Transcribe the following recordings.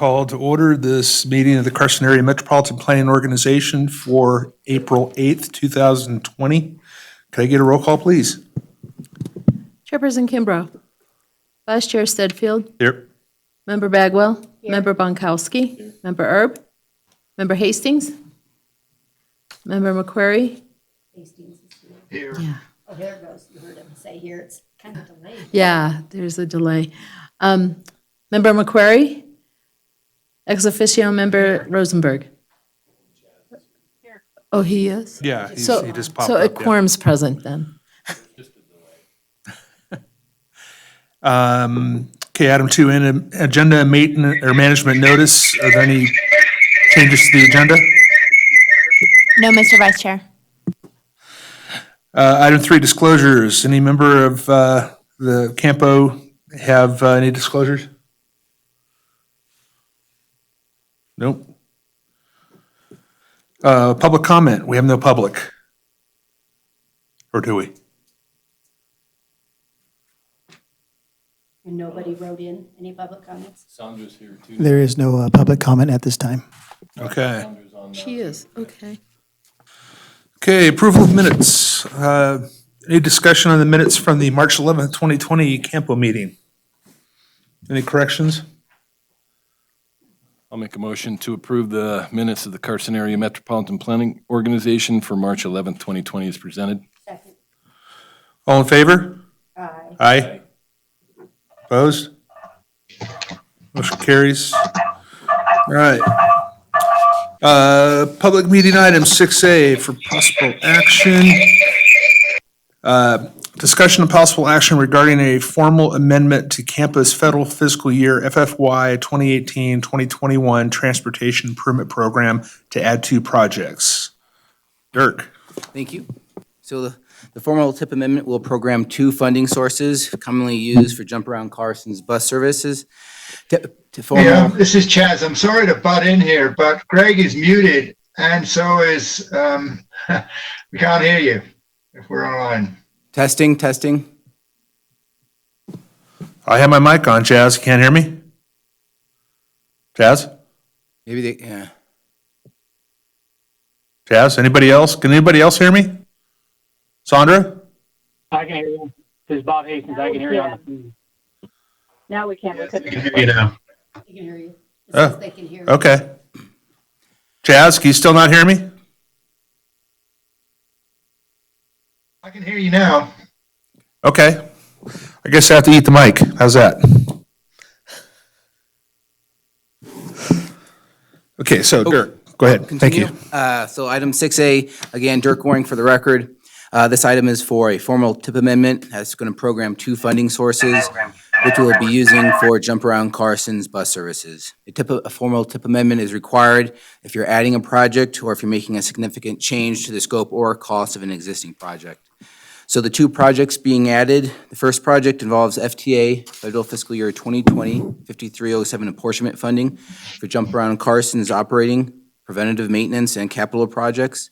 call to order this meeting of the Carson Area Metropolitan Planning Organization for April 8th, 2020. Could I get a roll call, please? Chairperson Kimbrough. Vice Chair Stedfield. Here. Member Bagwell. Member Bonkowski. Member Erb. Member Hastings. Member McQuarrie. Hastings is here. Yeah. Oh, there it goes. You heard him say here. It's kind of delayed. Yeah, there's a delay. Member McQuarrie. Ex officio Member Rosenberg. Oh, he is? Yeah, he just popped So a up. quorum's present then. Okay, item 2, agenda maintenance or management notice. Are there any changes to the agenda? No, Mr. Vice Chair. Item 3, disclosures. Any member of the CAMPO have any disclosures? Nope. Public comment. We have no public. Or do we? And nobody wrote in any public comments? Sandra's here too. There is no public comment at this time. Okay. Sandra's on She is, okay. Okay, approval of minutes. Any discussion on the minutes from the March 11th, 2020 CAMPO meeting? Any corrections? I'll make a motion to approve the minutes of the Carson Area Metropolitan Planning Organization for March 11th, 2020 as presented. Second. All in favor? Aye. Aye. Opposed? Motion carries. All right. Public meeting item 6A for possible action. Discussion of possible action regarding a formal amendment to campus federal fiscal year FFY 2018-2021 transportation improvement program to add 2 projects. Dirk. Thank you. So the formal tip amendment will program 2 funding sources commonly used for Jump Around Carson's bus services. Yeah, this is Chaz. I'm sorry to butt in here, but Greg is muted, and so is, we can't hear you if we're online. Testing. I have my mic on, Chaz. Can't hear me? Chaz? Yeah. Chaz, anybody else? Can anybody else hear me? Sandra? I can hear you. This is Bob Hastings. I can hear you on the phone. Now we can't. Yes, I can hear you now. They can hear you. It Oh, says they can hear you. Okay. Chaz, can you still not hear me? I can hear you now. Okay. I guess I have to eat the mic. How's that? Okay, so Dirk, go ahead. Thank you. So item 6A, again, Dirk Waring for the record. This item is for a formal tip amendment. That's going to program 2 funding sources, which we'll be using for Jump Around Carson's bus services. A formal tip amendment is required if you're adding a project or if you're making a significant change to the scope or cost of an existing project. So the 2 projects being added, the first project involves FTA, Federal Fiscal Year 2020, 5307 apportionment funding for Jump Around Carson's operating, preventative maintenance, and capital projects.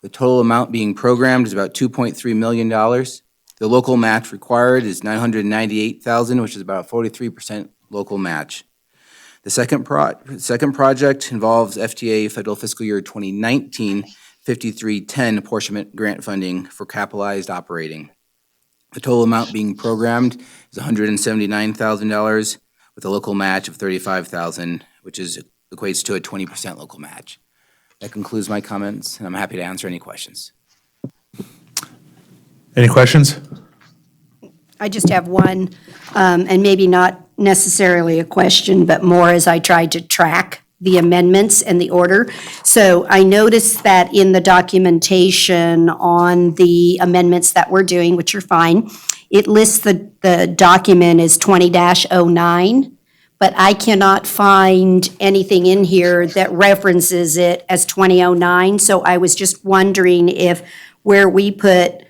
The total amount being programmed is about $2.3 million. The local match required is $998,000, which is about a 43% local match. The second project involves FTA Federal Fiscal Year 2019, 5310 apportionment grant funding for capitalized operating. The total amount being programmed is $179,000 with a local match of $35,000, which equates to a 20% local match. That concludes my comments, and I'm happy to answer any questions. Any questions? I just have one, and maybe not necessarily a question, but more as I tried to track the amendments and the order. So I noticed that in the documentation on the amendments that we're doing, which are fine, it lists the document as 20-09, but I cannot find anything in here that references it as 2009. So I was just wondering if where we put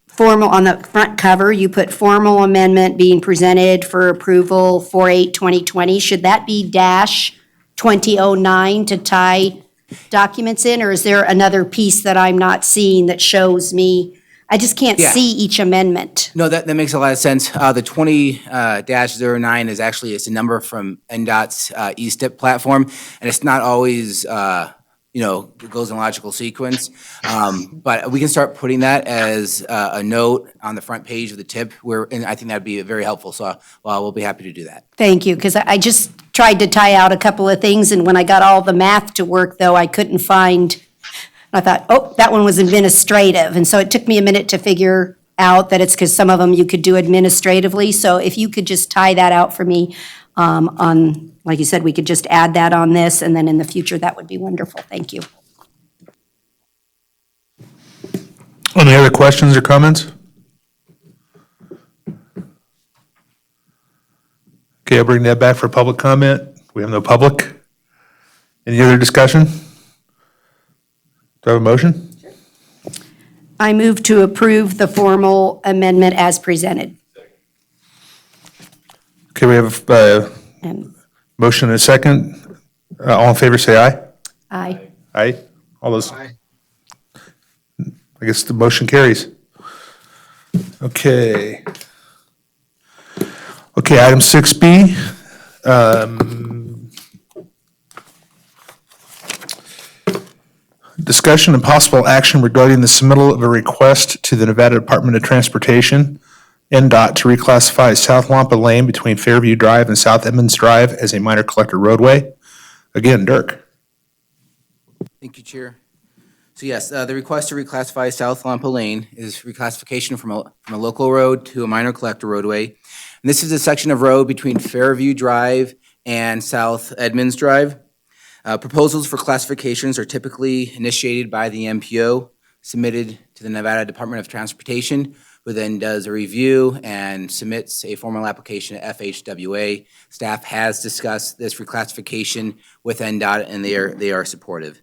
formal, on the front cover, you put formal amendment being presented for approval 4/8/2020, should that be -2009 to tie documents in, or is there another piece that I'm not seeing that shows me I just can't Yeah. see each amendment. No, that makes a lot of sense. The 20-09 is actually, it's a number from NDOT's E-STIP platform, and it's not always, it goes in logical sequence. But we can start putting that as a note on the front page of the tip, and I think that'd be very helpful, so we'll be happy to do that. Thank you, because I just tried to tie out a couple of things, and when I got all the math to work, though, I couldn't find, I thought, oh, that one was administrative, and so it took me a minute to figure out that it's because some of them you could do administratively, so if you could just tie that out for me on, like you said, we could just add that on this, and then in the future, that would be wonderful. Thank you. Any other questions or comments? Okay, I'll bring that back for public comment. We have no public. Any other discussion? Do I have a motion? I move to approve the formal amendment as presented. Okay, we have a And motion and a second. All in favor, say aye. aye. Aye. All those, Aye. I guess the motion carries. Okay. Okay, item 6B. Discussion and possible action regarding the submittal of a request to the Nevada Department of Transportation, NDOT, to reclassify South Lampa Lane between Fairview Drive and South Edmonds Drive as a minor collector roadway. Again, Dirk. Thank you, Chair. So yes, the request to reclassify South Lampa Lane is reclassification from a local road to a minor collector roadway. And this is a section of road between Fairview Drive and South Edmonds Drive. Proposals for classifications are typically initiated by the MPO, submitted to the Nevada Department of Transportation, who then does a review and submits a formal application to FHWA. Staff has discussed this reclassification with NDOT, and they are supportive.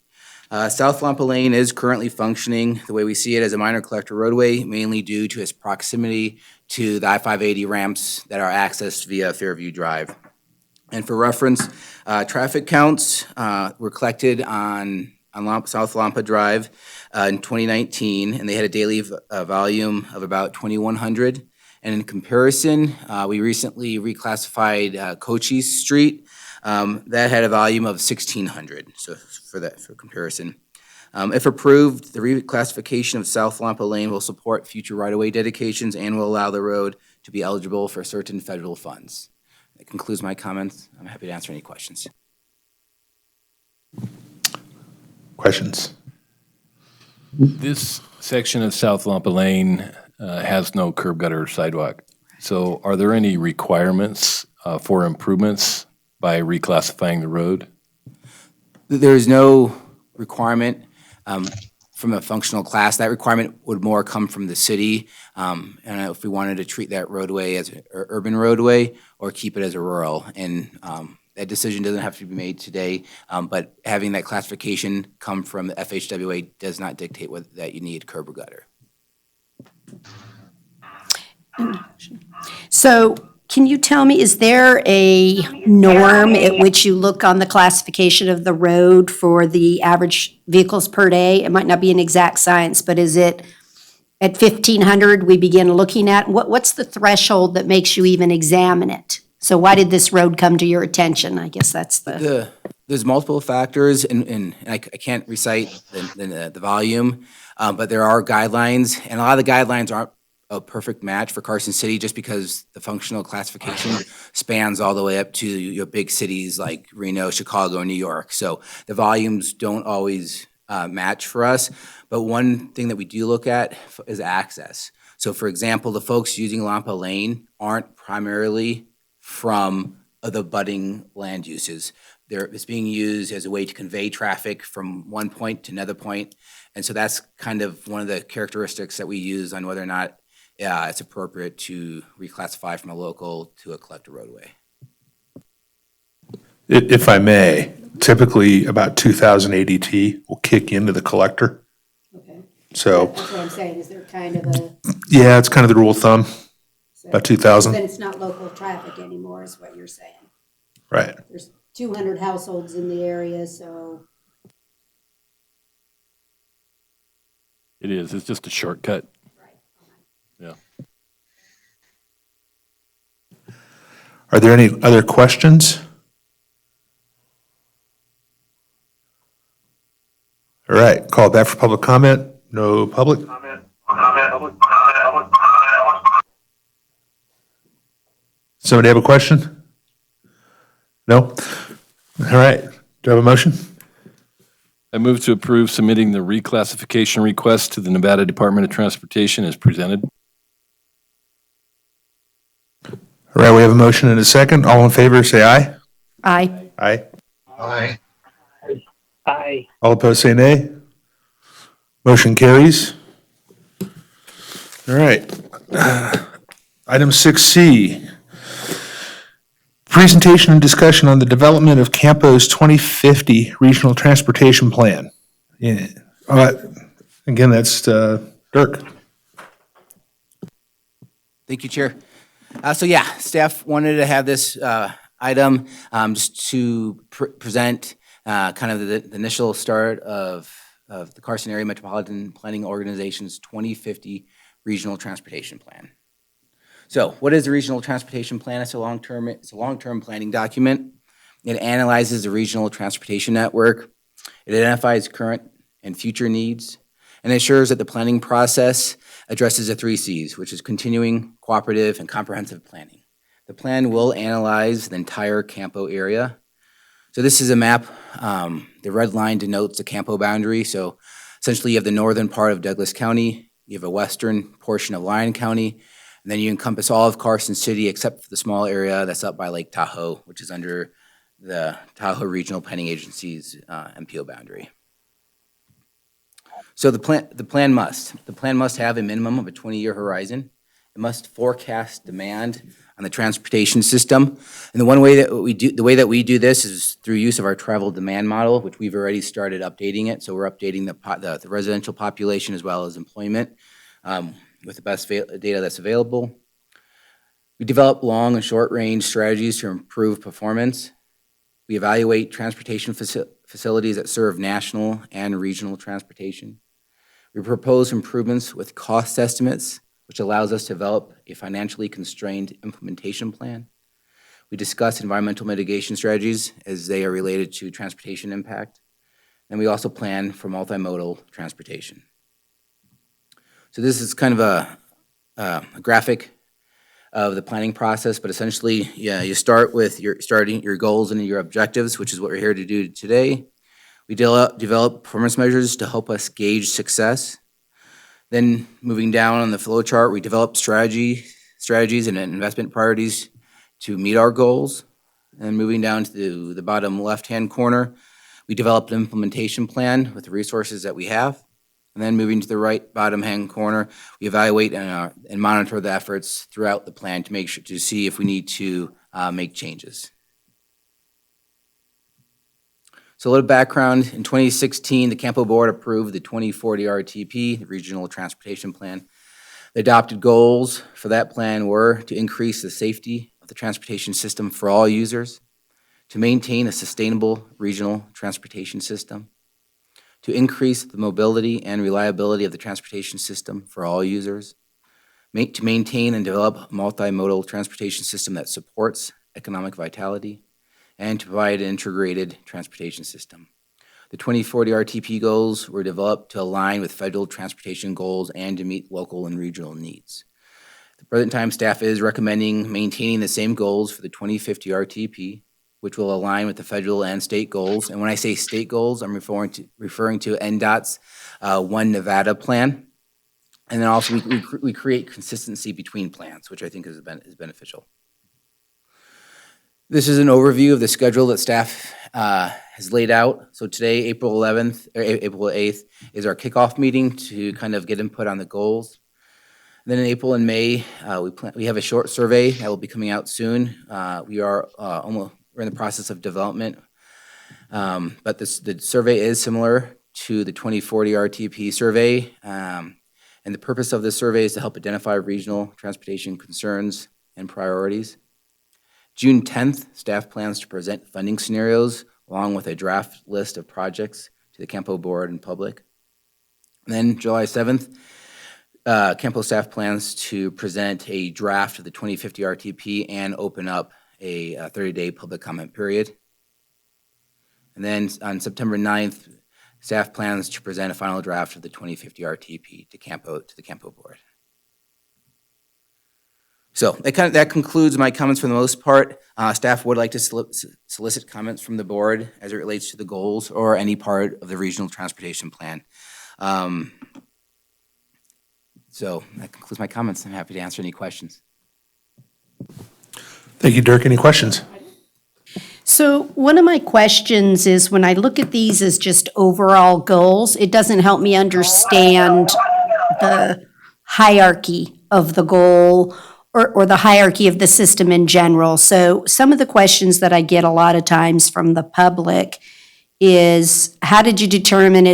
South Lampa Lane is currently functioning the way we see it as a minor collector roadway, mainly due to its proximity to the I-580 ramps that are accessed via Fairview Drive. And for reference, traffic counts were collected on South Lampa Drive in 2019, and they had a daily volume of about 2,100. And in comparison, we recently reclassified Cochise Street. That had a volume of 1,600, so for comparison. If approved, the reclassification of South Lampa Lane will support future right-of-way dedications and will allow the road to be eligible for certain federal funds. That concludes my comments. I'm happy to answer any questions. Questions? This section of South Lampa Lane has no curb gutter or sidewalk. So are there any requirements for improvements by reclassifying the road? There is no requirement from a functional class. That requirement would more come from the city, and if we wanted to treat that roadway as an urban roadway or keep it as a rural. And that decision doesn't have to be made today, but having that classification come from the FHWA does not dictate that you need curb or gutter. So can you tell me, is there a norm at which you look on the classification of the road for the average vehicles per day? It might not be an exact science, but is it at 1,500 we begin looking at? What's the threshold that makes you even examine it? So why did this road come to your attention? I guess that's There's multiple factors, and I can't recite the volume, but there are guidelines, and a lot of the guidelines aren't a perfect match for Carson City just because the functional classification spans all the way up to your big cities like Reno, Chicago, New York. So the volumes don't always match for us. But one thing that we do look at is access. So for example, the folks using Lampa Lane aren't primarily from the budding land uses. It's being used as a way to convey traffic from one point to another point. And so that's kind of one of the characteristics that we use on whether or not it's appropriate to reclassify from a local to a collector roadway. If I may, typically about 2,000 ADT will kick into the collector. Okay. So, That's what I'm saying, is there kind of a, yeah, it's kind of the rule of thumb, about 2,000. then it's not local traffic anymore, is what you're saying. Right. There's 200 households in the area, so. It is. It's just a shortcut. Right. Are there any other questions? All right, call back for public comment. No public? Somebody have a question? No? All right, do I have a motion? I move to approve submitting the reclassification request to the Nevada Department of Transportation as presented. All right, we have a motion and a second. All in favor, say aye. Aye. Aye. Aye. Aye. All opposed, say nay. Motion carries. All right. Item 6C, presentation and discussion on the development of CAMPO's 2050 Regional Transportation Plan. Yeah. Again, that's Dirk. Thank you, Chair. Staff wanted to have this item just to present kind of the initial start of the Carson Area Metropolitan Planning Organization's 2050 Regional Transportation Plan. So what is the Regional Transportation Plan? It's a long-term planning document. It analyzes the regional transportation network. It identifies current and future needs, and ensures that the planning process addresses the 3 C's, which is continuing, cooperative, and comprehensive planning. The plan will analyze the entire CAMPO area. So this is a map. The red line denotes the CAMPO boundary. So essentially you have the northern part of Douglas County, you have a western portion of Lyon County, and then you encompass all of Carson City except for the small area that's up by Lake Tahoe, which is under the Tahoe Regional Planning Agency's MPO boundary. So the plan must have a minimum of a 20-year horizon. It must forecast demand on the transportation system. And the way that we do this is through use of our travel demand model, which we've already started updating it. So we're updating the residential population as well as employment with the best data that's available. We develop long and short range strategies to improve performance. We evaluate transportation facilities that serve national and regional transportation. We propose improvements with cost estimates, which allows us to develop a financially constrained implementation plan. We discuss environmental mitigation strategies as they are related to transportation impact. And we also plan for multimodal transportation. So this is kind of a graphic of the planning process, but essentially, you start with your goals and your objectives, which is what we're here to do today. We develop performance measures to help us gauge success. Then moving down on the flow chart, we develop strategies and investment priorities to meet our goals. And moving down to the bottom left-hand corner, we develop an implementation plan with the resources that we have. And then moving to the right bottom-hand corner, we evaluate and monitor the efforts throughout the plan to see if we need to make changes. So a little background, in 2016, the CAMPO board approved the 2040 RTP, the Regional Transportation Plan. The adopted goals for that plan were to increase the safety of the transportation system for all users, to maintain a sustainable regional transportation system, to increase the mobility and reliability of the transportation system for all users, to maintain and develop a multimodal transportation system that supports economic vitality, and to provide an integrated transportation system. The 2040 RTP goals were developed to align with federal transportation goals and to meet local and regional needs. At the present time, staff is recommending maintaining the same goals for the 2050 RTP, which will align with the federal and state goals. And when I say state goals, I'm referring to NDOT's One Nevada plan. And then also we create consistency between plans, which I think is beneficial. This is an overview of the schedule that staff has laid out. So today, April 8th, is our kickoff meeting to kind of get input on the goals. And then in April and May, we have a short survey that will be coming out soon. We're in the process of development, but the survey is similar to the 2040 RTP survey. And the purpose of this survey is to help identify regional transportation concerns and priorities. June 10th, staff plans to present funding scenarios along with a draft list of projects to the CAMPO board and public. And then July 7th, CAMPO staff plans to present a draft of the 2050 RTP and open up a 30-day public comment period. And then on September 9th, staff plans to present a final draft of the 2050 RTP to the CAMPO board. So that concludes my comments for the most part. Staff would like to solicit comments from the board as it relates to the goals or any part of the regional transportation plan. So that concludes my comments. I'm happy to answer any questions. Thank you, Dirk. Any questions? So one of my questions is when I look at these as just overall goals, it doesn't help me understand the hierarchy of the goal or the hierarchy of the system in general. So some of the questions that I get a lot of times from the public is, how did you determine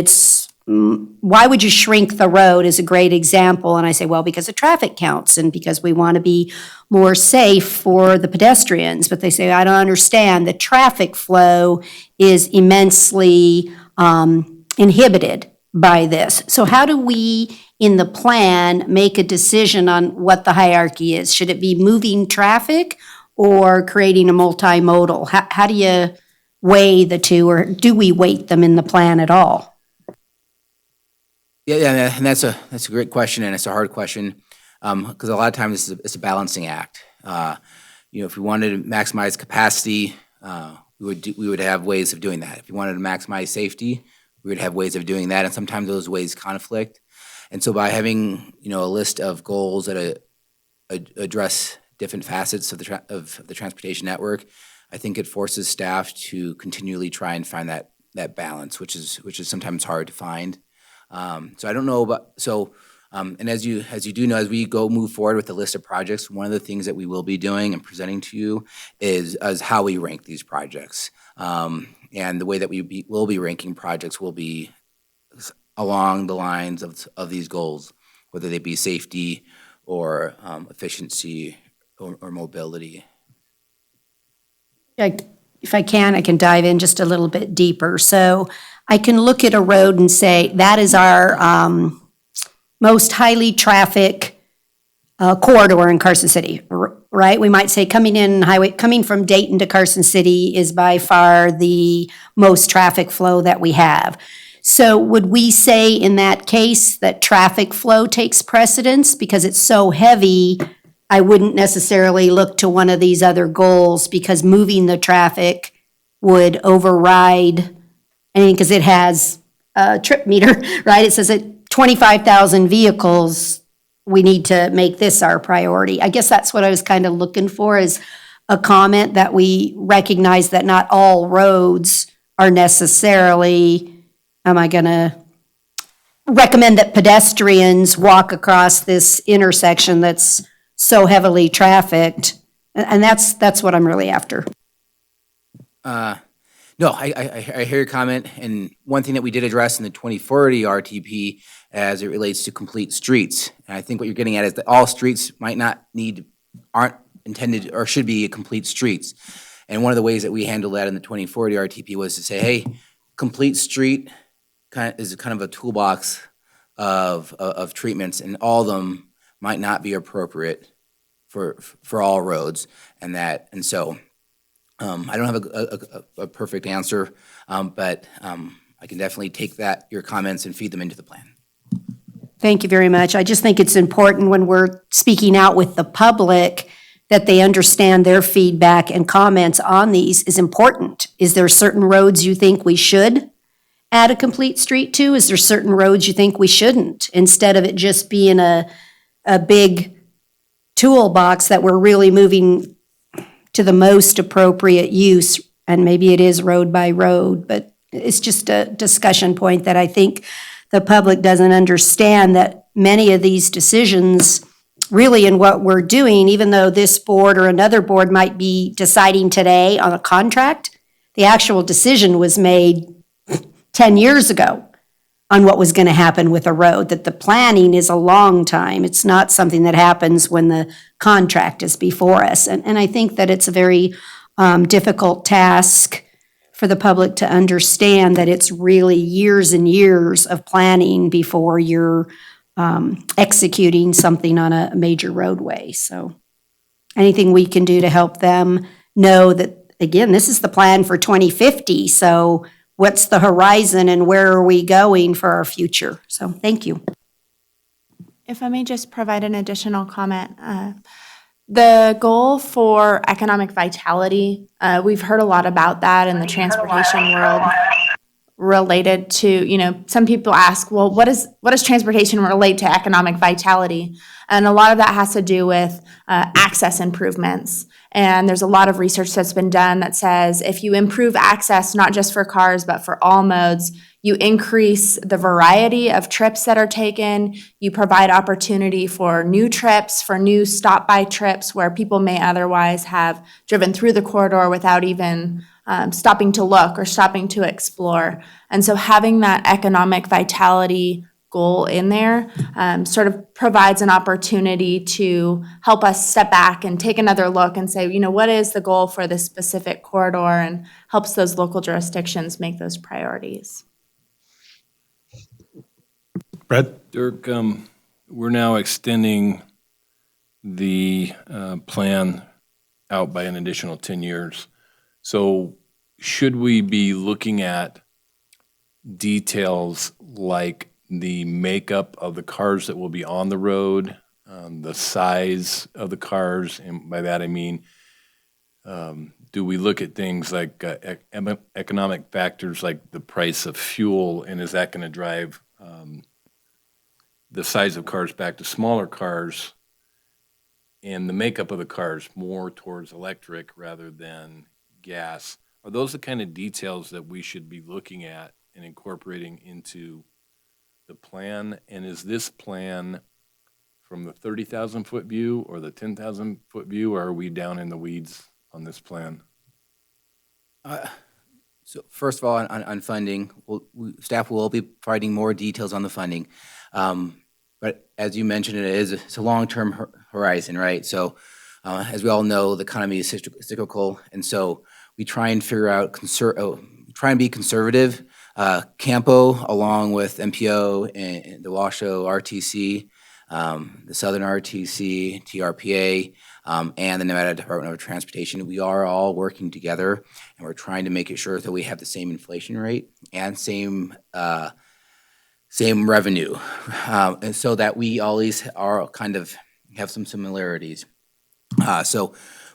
why would you shrink the road is a great example. And I say, well, because of traffic counts and because we want to be more safe for the pedestrians. But they say, I don't understand. The traffic flow is immensely inhibited by this. So how do we, in the plan, make a decision on what the hierarchy is? Should it be moving traffic or creating a multimodal? How do you weigh the two, or do we weight them in the plan at all? Yeah, and that's a great question, and it's a hard question because a lot of times it's a balancing act. If we wanted to maximize capacity, we would have ways of doing that. If we wanted to maximize safety, we would have ways of doing that, and sometimes those ways conflict. And so by having a list of goals that address different facets of the transportation network, I think it forces staff to continually try and find that balance, which is sometimes hard to find. So I don't know about, and as you do know, as we move forward with the list of projects, one of the things that we will be doing and presenting to you is how we rank these projects. And the way that we will be ranking projects will be along the lines of these goals, whether they be safety or efficiency or mobility. If I can dive in just a little bit deeper. So I can look at a road and say, that is our most highly traffic corridor in Carson City, right? We might say coming from Dayton to Carson City is by far the most traffic flow that we have. So would we say in that case that traffic flow takes precedence because it's so heavy? I wouldn't necessarily look to one of these other goals because moving the traffic would override, because it has a trip meter, right? It says that 25,000 vehicles, we need to make this our priority. I guess that's what I was kind of looking for, is a comment that we recognize that not all roads are necessarily, am I gonna recommend that pedestrians walk across this intersection that's so heavily trafficked? And that's what I'm really after. No, I hear your comment, and one thing that we did address in the 2040 RTP as it relates to complete streets, and I think what you're getting at is that all streets aren't intended or should be complete streets. And one of the ways that we handled that in the 2040 RTP was to say, hey, complete street is kind of a toolbox of treatments, and all of them might not be appropriate for all roads, and so I don't have a perfect answer, but I can definitely take your comments and feed them into the plan. Thank you very much. I just think it's important when we're speaking out with the public that they understand their feedback and comments on these is important. Is there certain roads you think we should add a complete street to? Is there certain roads you think we shouldn't? Instead of it just being a big toolbox that we're really moving to the most appropriate use, and maybe it is road by road, but it's just a discussion point that I think the public doesn't understand, that many of these decisions really in what we're doing, even though this board or another board might be deciding today on a contract, the actual decision was made 10 years ago on what was going to happen with a road, that the planning is a long time. It's not something that happens when the contract is before us. And I think that it's a very difficult task for the public to understand that it's really years and years of planning before you're executing something on a major roadway. So anything we can do to help them know that, again, this is the plan for 2050. So what's the horizon and where are we going for our future? So thank you. If I may just provide an additional comment. The goal for economic vitality, we've heard a lot about that in the transportation world related to, some people ask, well, what does transportation relate to economic vitality? And a lot of that has to do with access improvements. And there's a lot of research that's been done that says if you improve access, not just for cars, but for all modes, you increase the variety of trips that are taken. You provide opportunity for new trips, for new stop-by trips where people may otherwise have driven through the corridor without even stopping to look or stopping to explore. And so having that economic vitality goal in there sort of provides an opportunity to help us step back and take another look and say, what is the goal for this specific corridor, and helps those local jurisdictions make those priorities. Brad? Dirk, we're now extending the plan out by an additional 10 years. So should we be looking at details like the makeup of the cars that will be on the road, the size of the cars, and by that I mean, do we look at things like economic factors like the price of fuel, and is that going to drive the size of cars back to smaller cars, and the makeup of the cars more towards electric rather than gas? Are those the kind of details that we should be looking at and incorporating into the plan? And is this plan from the 30,000-foot view or the 10,000-foot view, or are we down in the weeds on this plan? So first of all, on funding, staff will be providing more details on the funding. But as you mentioned, it's a long-term horizon, right? So as we all know, the economy is cyclical, and so we try and figure out, try and be conservative. CAMPO, along with MPO and the Washoe RTC, the Southern RTC, TRPA, and the Nevada Department of Transportation, we are all working together, and we're trying to make it sure that we have the same inflation rate and same revenue, and so that we always are kind of have some similarities.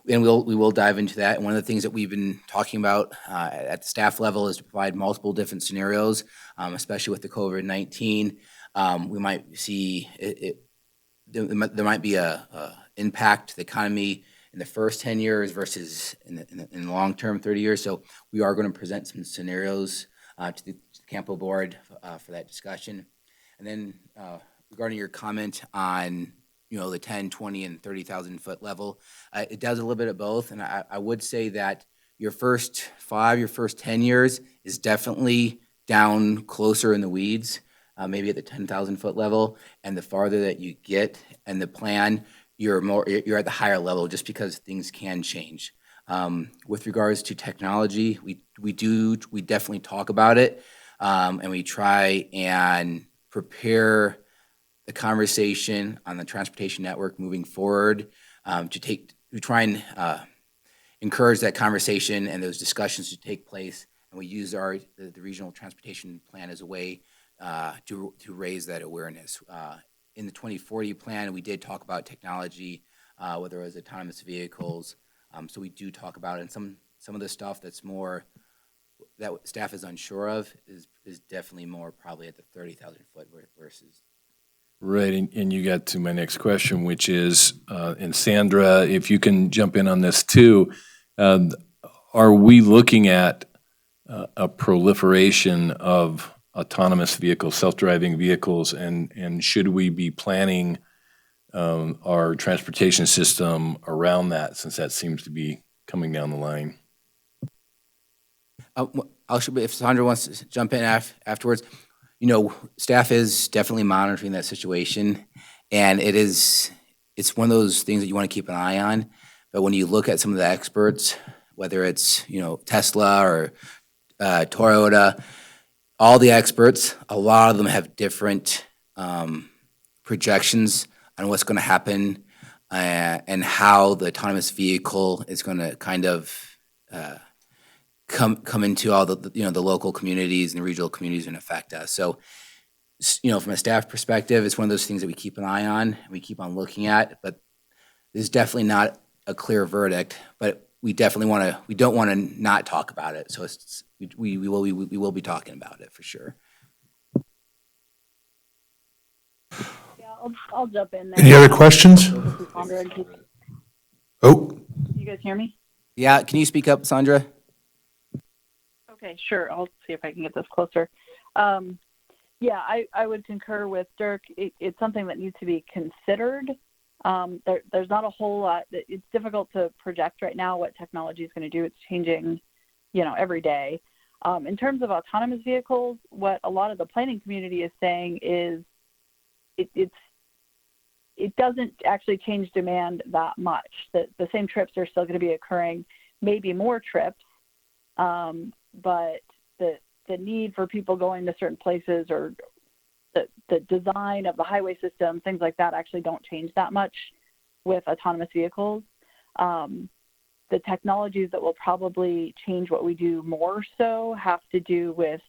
And we will dive into that. And one of the things that we've been talking about at the staff level is to provide multiple different scenarios, especially with the COVID-19. We might see there might be a impact to the economy in the first 10 years versus in the long term, 30 years. So we are going to present some scenarios to the CAMPO board for that discussion. And then regarding your comment on the 10, 20, and 30,000 foot level, it does a little bit of both. And I would say that your first 10 years is definitely down closer in the weeds, maybe at the 10,000 foot level. And the farther that you get in the plan, you're at the higher level, just because things can change. With regards to technology, we definitely talk about it, and we try and prepare the conversation on the transportation network moving forward, we try and encourage that conversation and those discussions to take place, and we use the regional transportation plan as a way to raise that awareness. In the 2040 plan, we did talk about technology, whether it was autonomous vehicles, so we do talk about it, and some of the stuff that's more that staff is unsure of is definitely more probably at the 30,000 foot versus. Right, and you got to my next question, which is, and Sandra, if you can jump in on this too, are we looking at a proliferation of autonomous vehicles, self-driving vehicles, and should we be planning our transportation system around that, since that seems to be coming down the line? If Sandra wants to jump in afterwards, staff is definitely monitoring that situation, and it's one of those things that you want to keep an eye on. But when you look at some of the experts, whether it's Tesla or Toyota, all the experts, a lot of them have different projections on what's going to happen and how the autonomous vehicle is going to kind of come into all the the local communities and the regional communities and affect us. So, from a staff perspective, it's one of those things that we keep an eye on, we keep on looking at, but there's definitely not a clear verdict. But we definitely we don't want to not talk about it. So we will be talking about it for sure. I'll jump in there. Any other questions? Oh, You guys hear me? Yeah, can you speak up, Sandra? Okay, sure. I'll see if I can get this closer. Yeah, I would concur with Dirk. It's something that needs to be considered. There's not a whole lot. It's difficult to project right now what technology is going to do. It's changing, every day. In terms of autonomous vehicles, what a lot of the planning community is saying is it doesn't actually change demand that much. The same trips are still going to be occurring, maybe more trips, but the need for people going to certain places or the design of the highway system, things like that actually don't change that much with autonomous vehicles. The technologies that will probably change what we do more so have to do with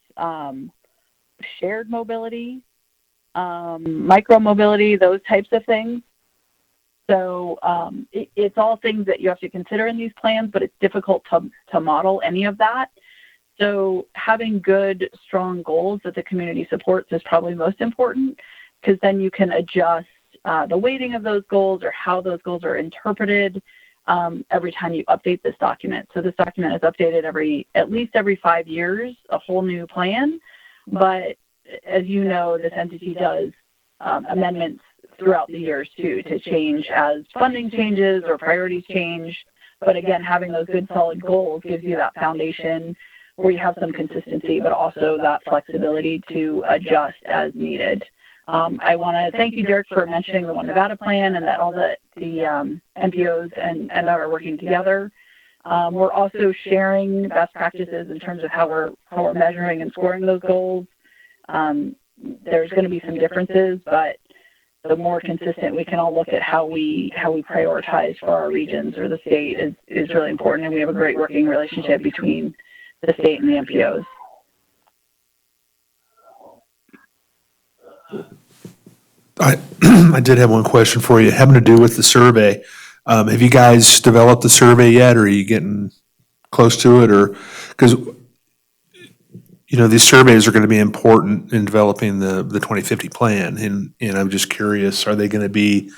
shared mobility, micro mobility, those types of things. So it's all things that you have to consider in these plans, but it's difficult to model any of that. So having good, strong goals that the community supports is probably most important, because then you can adjust the weighting of those goals or how those goals are interpreted every time you update this document. So this document is updated at least every 5 years, a whole new plan. But as you know, this entity does amendments throughout the years too, to change as funding changes or priorities change. But again, having those good solid goals gives you that foundation where you have some consistency, but also that flexibility to adjust as needed. I want to thank you, Dirk, for mentioning the One Nevada plan and that all the MPOs and are working together. We're also sharing best practices in terms of how we're measuring and scoring those goals. There's going to be some differences, but the more consistent we can all look at how we prioritize for our regions or the state is really important, and we have a great working relationship between the state and the MPOs. I did have one question for you, having to do with the survey. Have you guys developed the survey yet, or are you getting close to it? Or because these surveys are going to be important in developing the 2050 plan, and I'm just curious, are they going to be?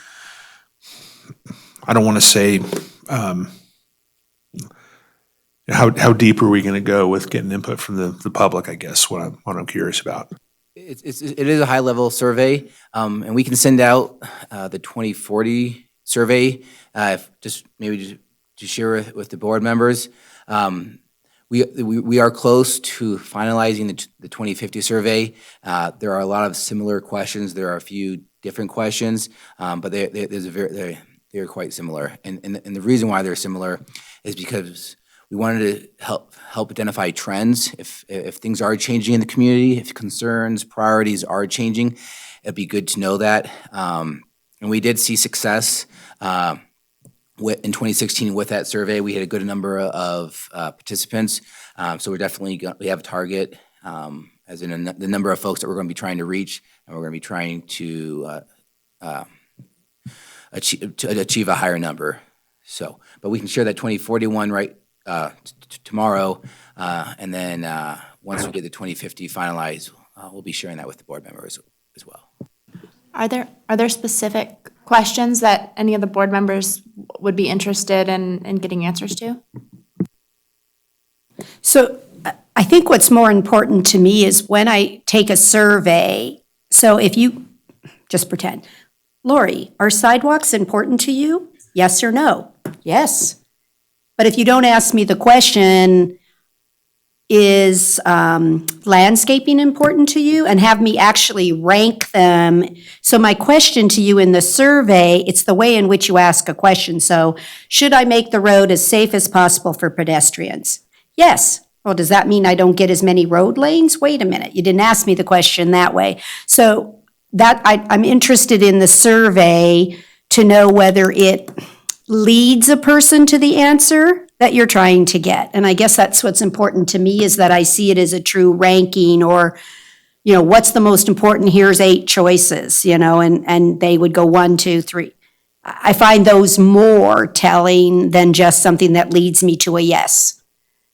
I don't want to say how deep are we going to go with getting input from the public? I guess what I'm curious about. It is a high level survey, and we can send out the 2040 survey just to share with the board members. We are close to finalizing the 2050 survey. There are a lot of similar questions. There are a few different questions, but they're quite similar. And the reason why they're similar is because we wanted to help identify trends. If things are changing in the community, if concerns, priorities are changing, it'd be good to know that. And we did see success in 2016 with that survey. We had a good number of participants. So we have a target, as in the number of folks that we're going to be trying to reach, and we're going to be trying to achieve a higher number. So, but we can share that 2041 tomorrow, and then once we get the 2050 finalized, we'll be sharing that with the board members as well. Are there specific questions that any of the board members would be interested in getting answers to? So I think what's more important to me is when I take a survey, so if you just pretend, Lori, are sidewalks important to you? Yes or no? Yes. But if you don't ask me the question, is landscaping important to you, and have me actually rank them. So my question to you in the survey, it's the way in which you ask a question. So should I make the road as safe as possible for pedestrians? Yes. Well, does that mean I don't get as many road lanes? Wait a minute, you didn't ask me the question that way. So that I'm interested in the survey to know whether it leads a person to the answer that you're trying to get. And I guess that's what's important to me, is that I see it as a true ranking, or, what's the most important? Here's 8 choices, and they would go 1, 2, 3. I find those more telling than just something that leads me to a yes.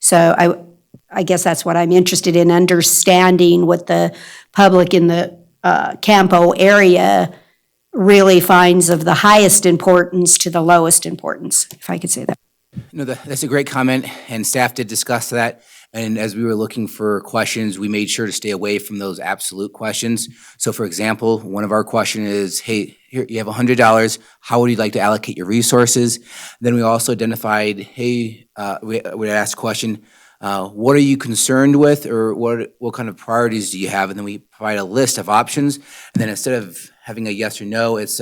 So I guess that's what I'm interested in, understanding what the public in the CAMPO area really finds of the highest importance to the lowest importance, if I could say that. That's a great comment, and staff did discuss that. And as we were looking for questions, we made sure to stay away from those absolute questions. So for example, one of our questions is, hey, here, you have $100. How would you like to allocate your resources? Then we also identified, hey, we asked a question, what are you concerned with, or what kind of priorities do you have? And then we provide a list of options. And then instead of having a yes or no, it's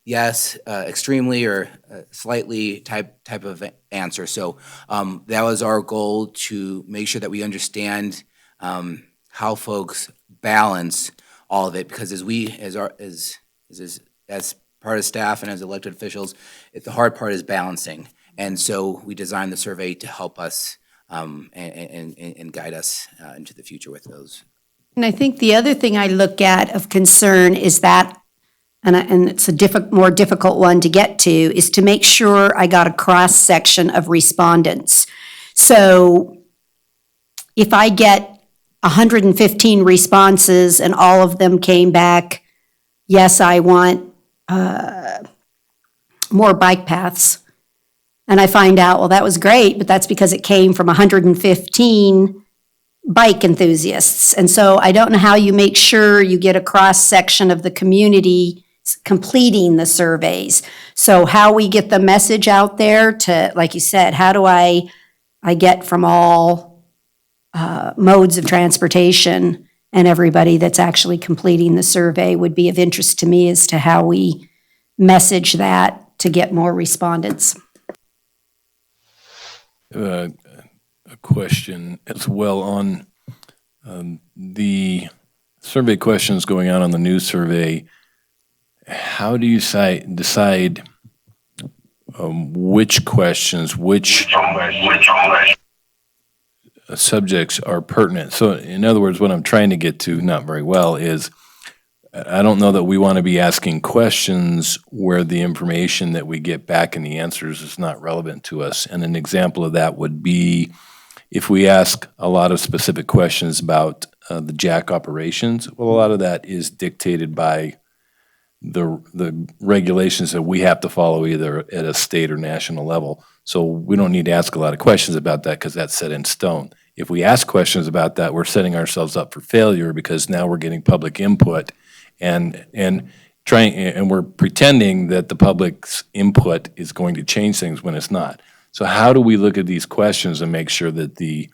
yes, extremely, or slightly type of answer. So that was our goal, to make sure that we understand how folks balance all of it. Because as part of staff and as elected officials, the hard part is balancing. And so we designed the survey to help us and guide us into the future with those. And I think the other thing I look at of concern is that, and it's a more difficult one to get to, is to make sure I got a cross-section of respondents. So if I get 115 responses and all of them came back, yes, I want more bike paths, and I find out, well, that was great, but that's because it came from 115 bike enthusiasts. And so I don't know how you make sure you get a cross-section of the community completing the surveys. So how we get the message out there to, like you said, how do I get from all modes of transportation, and everybody that's actually completing the survey would be of interest to me as to how we message that to get more respondents. A question as well on the survey questions going out on the new survey. How do you decide which questions, which subjects are pertinent? So in other words, what I'm trying to get to, not very well, is I don't know that we want to be asking questions where the information that we get back in the answers is not relevant to us. And an example of that would be if we ask a lot of specific questions about the jack operations. Well, a lot of that is dictated by the regulations that we have to follow either at a state or national level. So we don't need to ask a lot of questions about that because that's set in stone. If we ask questions about that, we're setting ourselves up for failure because now we're getting public input and we're pretending that the public's input is going to change things when it's not. So how do we look at these questions and make sure that the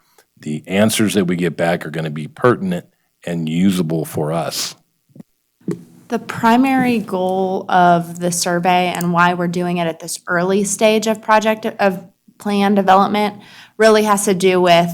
answers that we get back are going to be pertinent and usable for us? The primary goal of the survey and why we're doing it at this early stage of plan development really has to do with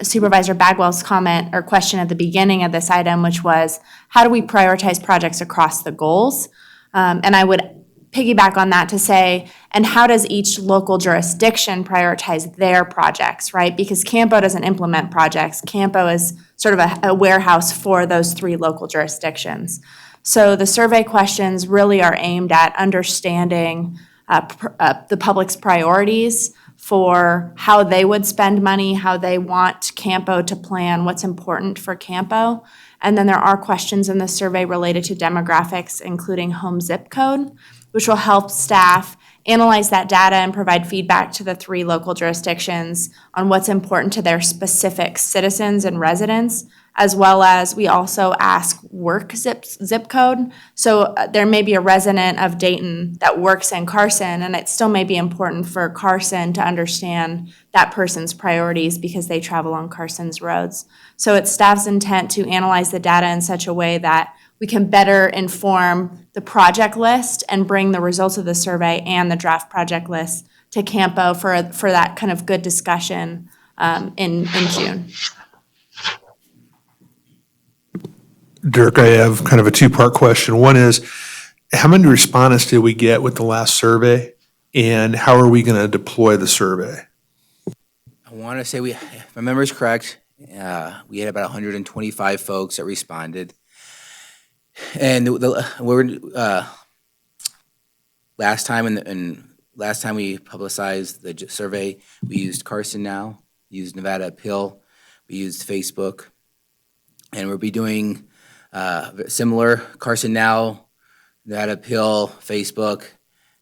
Supervisor Bagwell's comment or question at the beginning of this item, which was, how do we prioritize projects across the goals? And I would piggyback on that to say, and how does each local jurisdiction prioritize their projects, right? Because CAMPO doesn't implement projects. CAMPO is sort of a warehouse for those 3 local jurisdictions. So the survey questions really are aimed at understanding the public's priorities for how they would spend money, how they want CAMPO to plan, what's important for CAMPO. And then there are questions in the survey related to demographics, including home zip code, which will help staff analyze that data and provide feedback to the 3 local jurisdictions on what's important to their specific citizens and residents, as well as we also ask work zip code. So there may be a resident of Dayton that works in Carson, and it still may be important for Carson to understand that person's priorities because they travel on Carson's roads. So it's staff's intent to analyze the data in such a way that we can better inform the project list and bring the results of the survey and the draft project list to CAMPO for that kind of good discussion in June. Dirk, I have kind of a 2-part question. One is, How many respondents did we get with the last survey? And how are we going to deploy the survey? I want to say if my memory is correct, we had about 125 folks that responded. And last time we publicized the survey, we used Carson Now, used Nevada Appeal, we used Facebook, and we'll be doing similar Carson Now, Nevada Appeal, Facebook,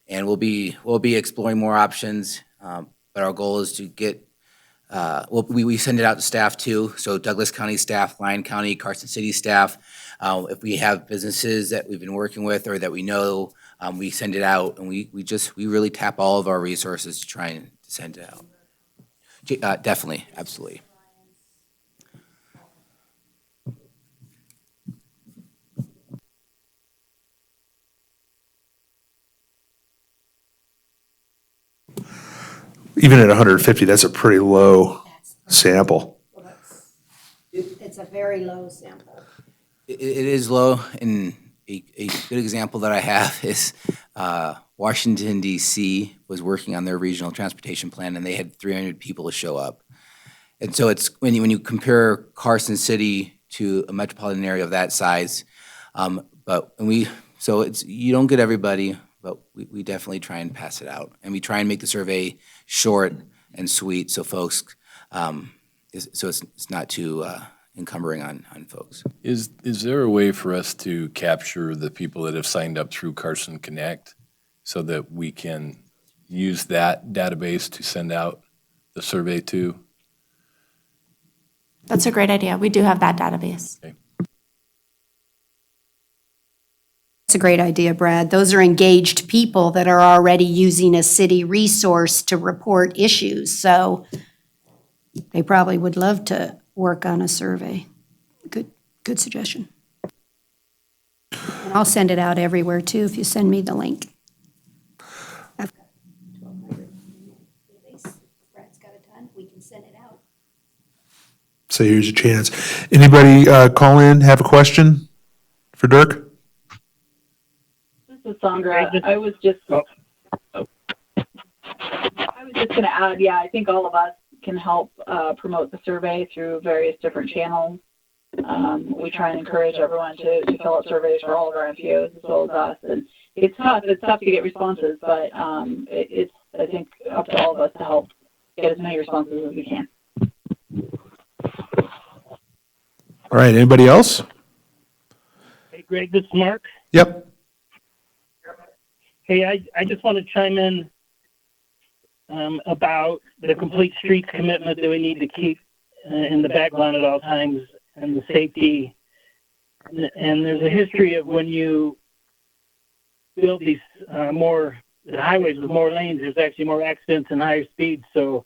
and we'll be exploring more options. But our goal is to get we send it out to staff too. So Douglas County staff, Lyon County, Carson City staff. If we have businesses that we've been working with or that we know, we send it out, and we really tap all of our resources to try and send it out. Definitely, absolutely. Even at 150, that's a pretty low sample. It's a very low sample. It is low, and a good example that I have is Washington, D.C. was working on their regional transportation plan, and they had 300 people to show up. And so it's when you compare Carson City to a metropolitan area of that size, you don't get everybody, but we definitely try and pass it out, and we try and make the survey short and sweet, so folks, so it's not too encumbering on folks. Is there a way for us to capture the people that have signed up through Carson Connect so that we can use that database to send out the survey to? That's a great idea. We do have that database. Okay. That's a great idea, Brad. Those are engaged people that are already using a city resource to report issues, so they probably would love to work on a survey. Good suggestion. And I'll send it out everywhere too if you send me the link. I've got 1,200 database. Brad's got a ton. We can send it out. So here's your chance. Anybody call in, have a question for Dirk? This is Sandra. I was just going to add, yeah, I think all of us can help promote the survey through various different channels. We try and encourage everyone to fill out surveys for all of our MPOs as well as us. And it's tough to get responses, but it's, I think, up to all of us to help get as many responses as we can. All right, anybody else? Hey, Greg, this is Mark. Yep. Hey, I just want to chime in about the complete streets commitment that we need to keep in the background at all times, and the safety. And there's a history of when you build these the highways with more lanes, there's actually more accidents and higher speeds. So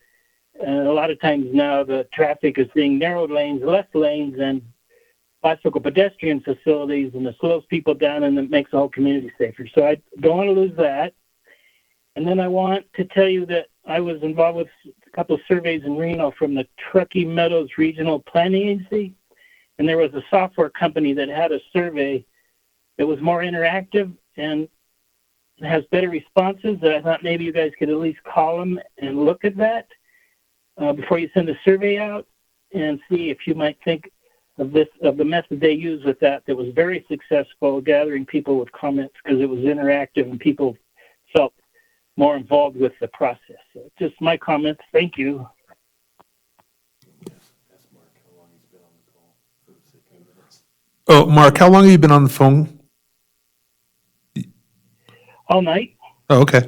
a lot of times now the traffic is being narrowed lanes, less lanes, and bicycle pedestrian facilities, and it slows people down and it makes the whole community safer. So I don't want to lose that. And then I want to tell you that I was involved with a couple of surveys in Reno from the Truckee Meadows Regional Planning Agency. And there was a software company that had a survey that was more interactive and has better responses that I thought maybe you guys could at least call them and look at that before you send the survey out, and see if you might think of the method they used with that was very successful, gathering people with comments because it was interactive and people felt more involved with the process. So just my comments. Thank you. Oh, Mark, how long have you been on the phone? All night. Oh, okay.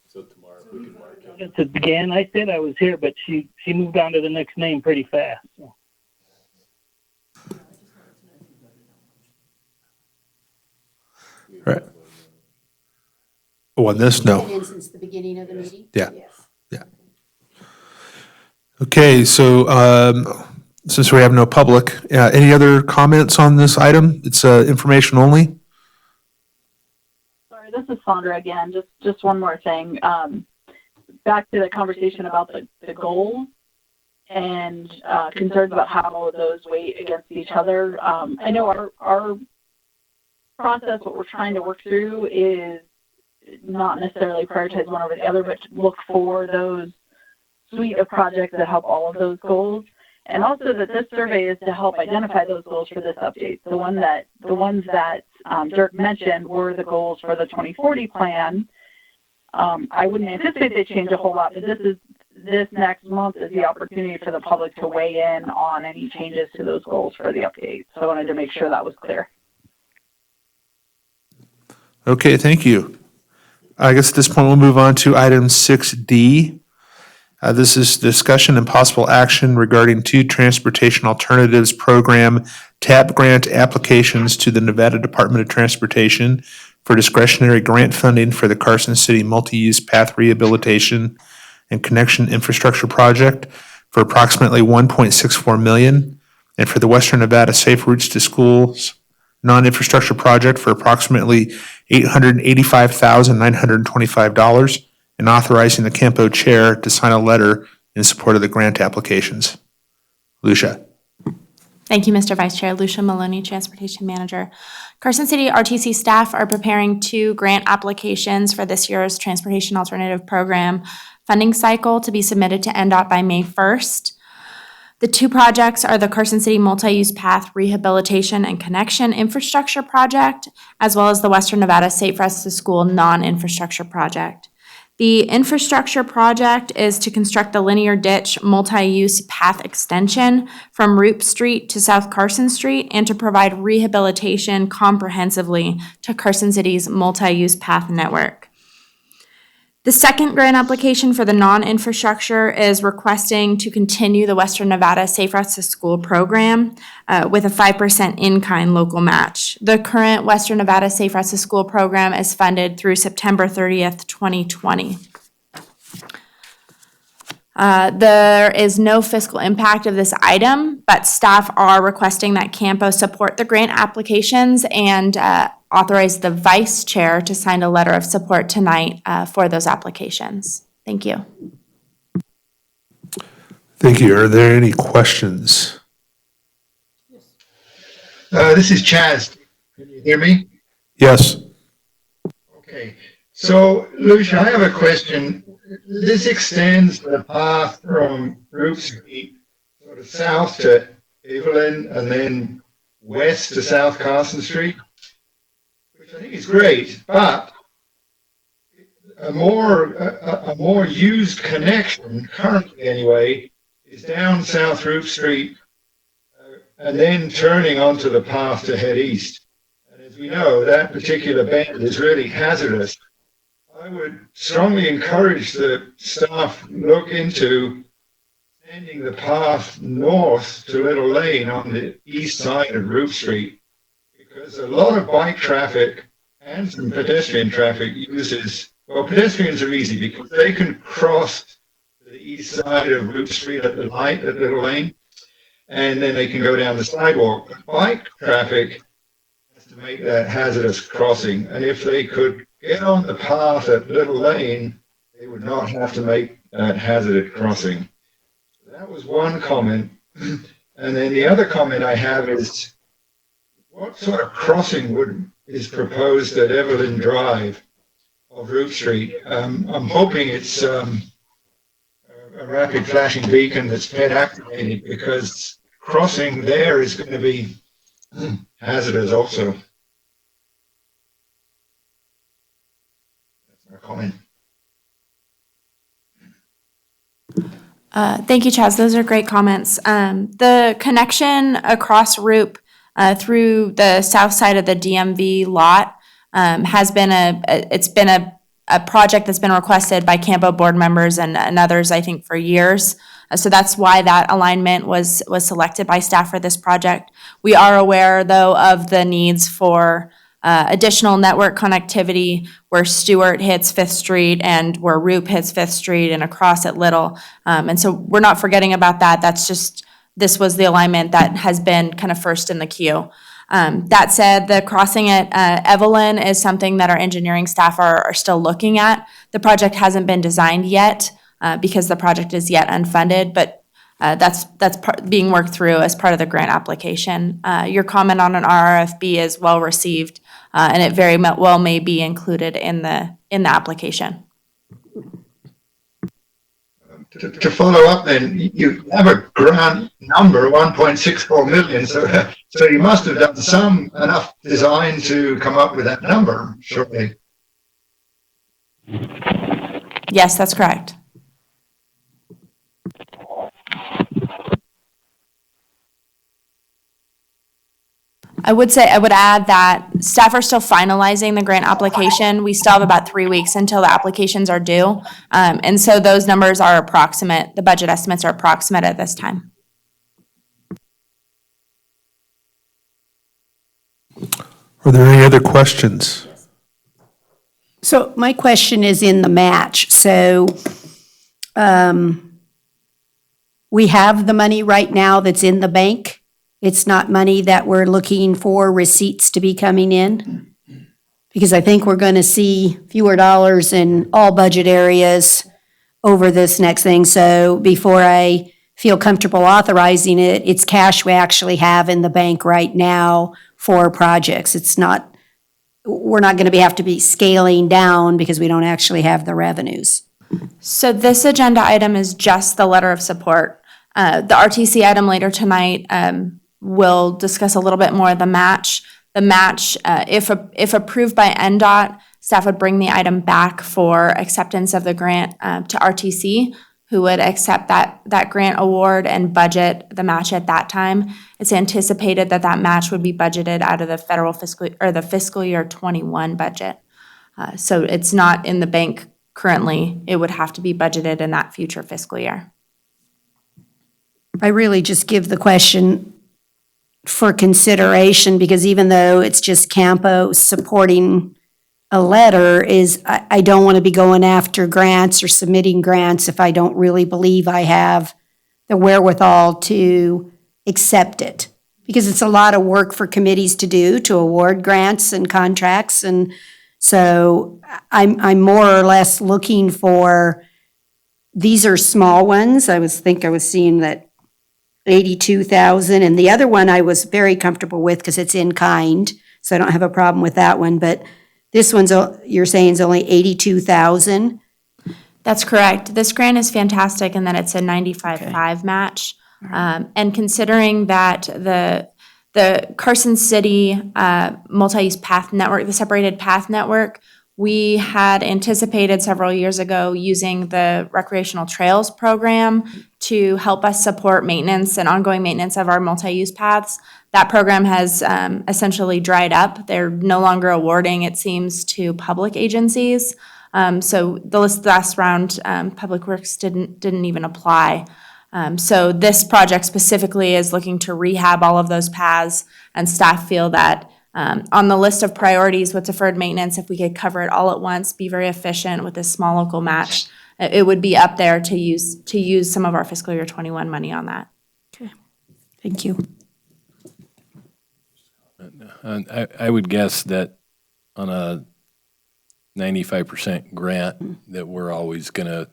So tomorrow we can mark it. Since it began, I said I was here, but she moved on to the next name pretty fast. So. Right. Oh, on this? No. Been in since the beginning of the meeting? Yeah. Yes. Yeah. Okay, so since we have no public, any other comments on this item? It's information only. Sorry, this is Sandra again. Just one more thing. Back to the conversation about the goals and concerns about how those weigh against each other. I know our process, what we're trying to work through is not necessarily prioritize one over the other, but look for those suite of projects that help all of those goals. And also that this survey is to help identify those goals for this update. The ones that Dirk mentioned were the goals for the 2040 plan. I wouldn't anticipate they change a whole lot, but this next month is the opportunity for the public to weigh in on any changes to those goals for the update. So I wanted to make sure that was clear. Okay, thank you. I guess at this point, we'll move on to item 6D. This is discussion and possible action regarding 2 Transportation Alternatives Program TAP grant applications to the Nevada Department of Transportation for discretionary grant funding for the Carson City Multi-Use Path Rehabilitation and Connection Infrastructure Project for approximately $1.64 million, and for the Western Nevada Safe Routes to Schools Non-Infrastructure Project for approximately $885,925, and authorizing the CAMPO chair to sign a letter in support of the grant applications. Lucia. Thank you, Mr. Vice Chair. Lucia Maloney, Transportation Manager. Carson City RTC staff are preparing 2 grant applications for this year's Transportation Alternative Program funding cycle to be submitted to NDOT by May 1st. The 2 projects are the Carson City Multi-Use Path Rehabilitation and Connection Infrastructure Project, as well as the Western Nevada Safe Routes to School Non-Infrastructure Project. The infrastructure project is to construct a linear ditch multi-use path extension from Roop Street to South Carson Street and to provide rehabilitation comprehensively to Carson City's multi-use path network. The second grant application for the non-infrastructure is requesting to continue the Western Nevada Safe Routes to School program with a 5% in-kind local match. The current Western Nevada Safe Routes to School program is funded through September 30th, 2020. There is no fiscal impact of this item, but staff are requesting that CAMPO support the grant applications and authorize the vice chair to sign a letter of support tonight for those applications. Thank you. Thank you. Are there any questions? This is Chaz. Can you hear me? Yes. Okay. So, Lucia, I have a question. This extends the path from Roop Street sort of south to Evelyn and then west to South Carson Street, which I think is great, but a more used connection, currently anyway, is down South Roop Street and then turning onto the path to head east. And as we know, that particular bend is really hazardous. I would strongly encourage the staff look into extending the path north to Little Lane on the east side of Roop Street, because a lot of bike traffic and some pedestrian traffic uses, well, pedestrians are easy because they can cross to the east side of Roop Street at the light at Little Lane, and then they can go down the sidewalk. Bike traffic has to make that hazardous crossing, and if they could get on the path at Little Lane, they would not have to make that hazardous crossing. That was one comment. And then the other comment I have is, what sort of crossing is proposed at Evelyn Drive of Roop Street? I'm hoping it's a rapid flashing beacon that's PED activated, because crossing there is going to be hazardous also. That's my comment. Thank you, Chaz. Those are great comments. The connection across Roop through the south side of the DMV lot has been a project that's been requested by CAMPO board members and others, I think, for years. So that's why that alignment was selected by staff for this project. We are aware, though, of the needs for additional network connectivity where Stewart hits 5th Street and where Roop hits 5th Street and across at Little. And so we're not forgetting about that. That's just, this was the alignment that has been kind of first in the queue. That said, the crossing at Evelyn is something that our engineering staff are still looking at. The project hasn't been designed yet because the project is yet unfunded, but That's being worked through as part of the grant application. Your comment on an RRFB is well received, and it very well may be included in the application. To follow up then, you have a grant number, 1.64 million, so you must have done enough design to come up with that number, surely. Yes, that's correct. I would add that staff are still finalizing the grant application. We still have about 3 weeks until the applications are due. And so those numbers are approximate. The budget estimates are approximate at this time. Are there any other questions? So my question is in the match. So we have the money right now that's in the bank. It's not money that we're looking for receipts to be coming in? Because I think we're going to see fewer dollars in all budget areas over this next thing. So before I feel comfortable authorizing it, it's cash we actually have in the bank right now for projects. It's not, we're not going to have to be scaling down because we don't actually have the revenues. So this agenda item is just the letter of support. The RTC item later tonight will discuss a little bit more of the match. The match, if approved by NDOT, staff would bring the item back for acceptance of the grant to RTC, who would accept that grant award and budget the match at that time. It's anticipated that match would be budgeted out of the federal fiscal year 21 budget. So it's not in the bank currently. It would have to be budgeted in that future fiscal year. I really just give the question for consideration because even though it's just CAMPO supporting a letter, I don't want to be going after grants or submitting grants if I don't really believe I have the wherewithal to accept it. Because it's a lot of work for committees to do, to award grants and contracts. And so I'm more or less looking for, these are small ones. I was seeing that 82,000, and the other one I was very comfortable with because it's in kind, so I don't have a problem with that one. But this one's, you're saying, is only 82,000. That's correct. This grant is fantastic in that it's a 95-5 match, and considering that the Carson City multi-use path network, the separated path network, we had anticipated several years ago using the recreational trails program to help us support maintenance and ongoing maintenance of our multi-use paths. That program has essentially dried up. They're no longer awarding, it seems, to public agencies. So the last round, Public Works didn't even apply. So this project specifically is looking to rehab all of those paths, and staff feel that on the list of priorities with deferred maintenance, if we could cover it all at once, be very efficient with this small local match, it would be up there to use some of our fiscal year 21 money on that. Okay, thank you. I would guess that on a 95% grant that we're always going to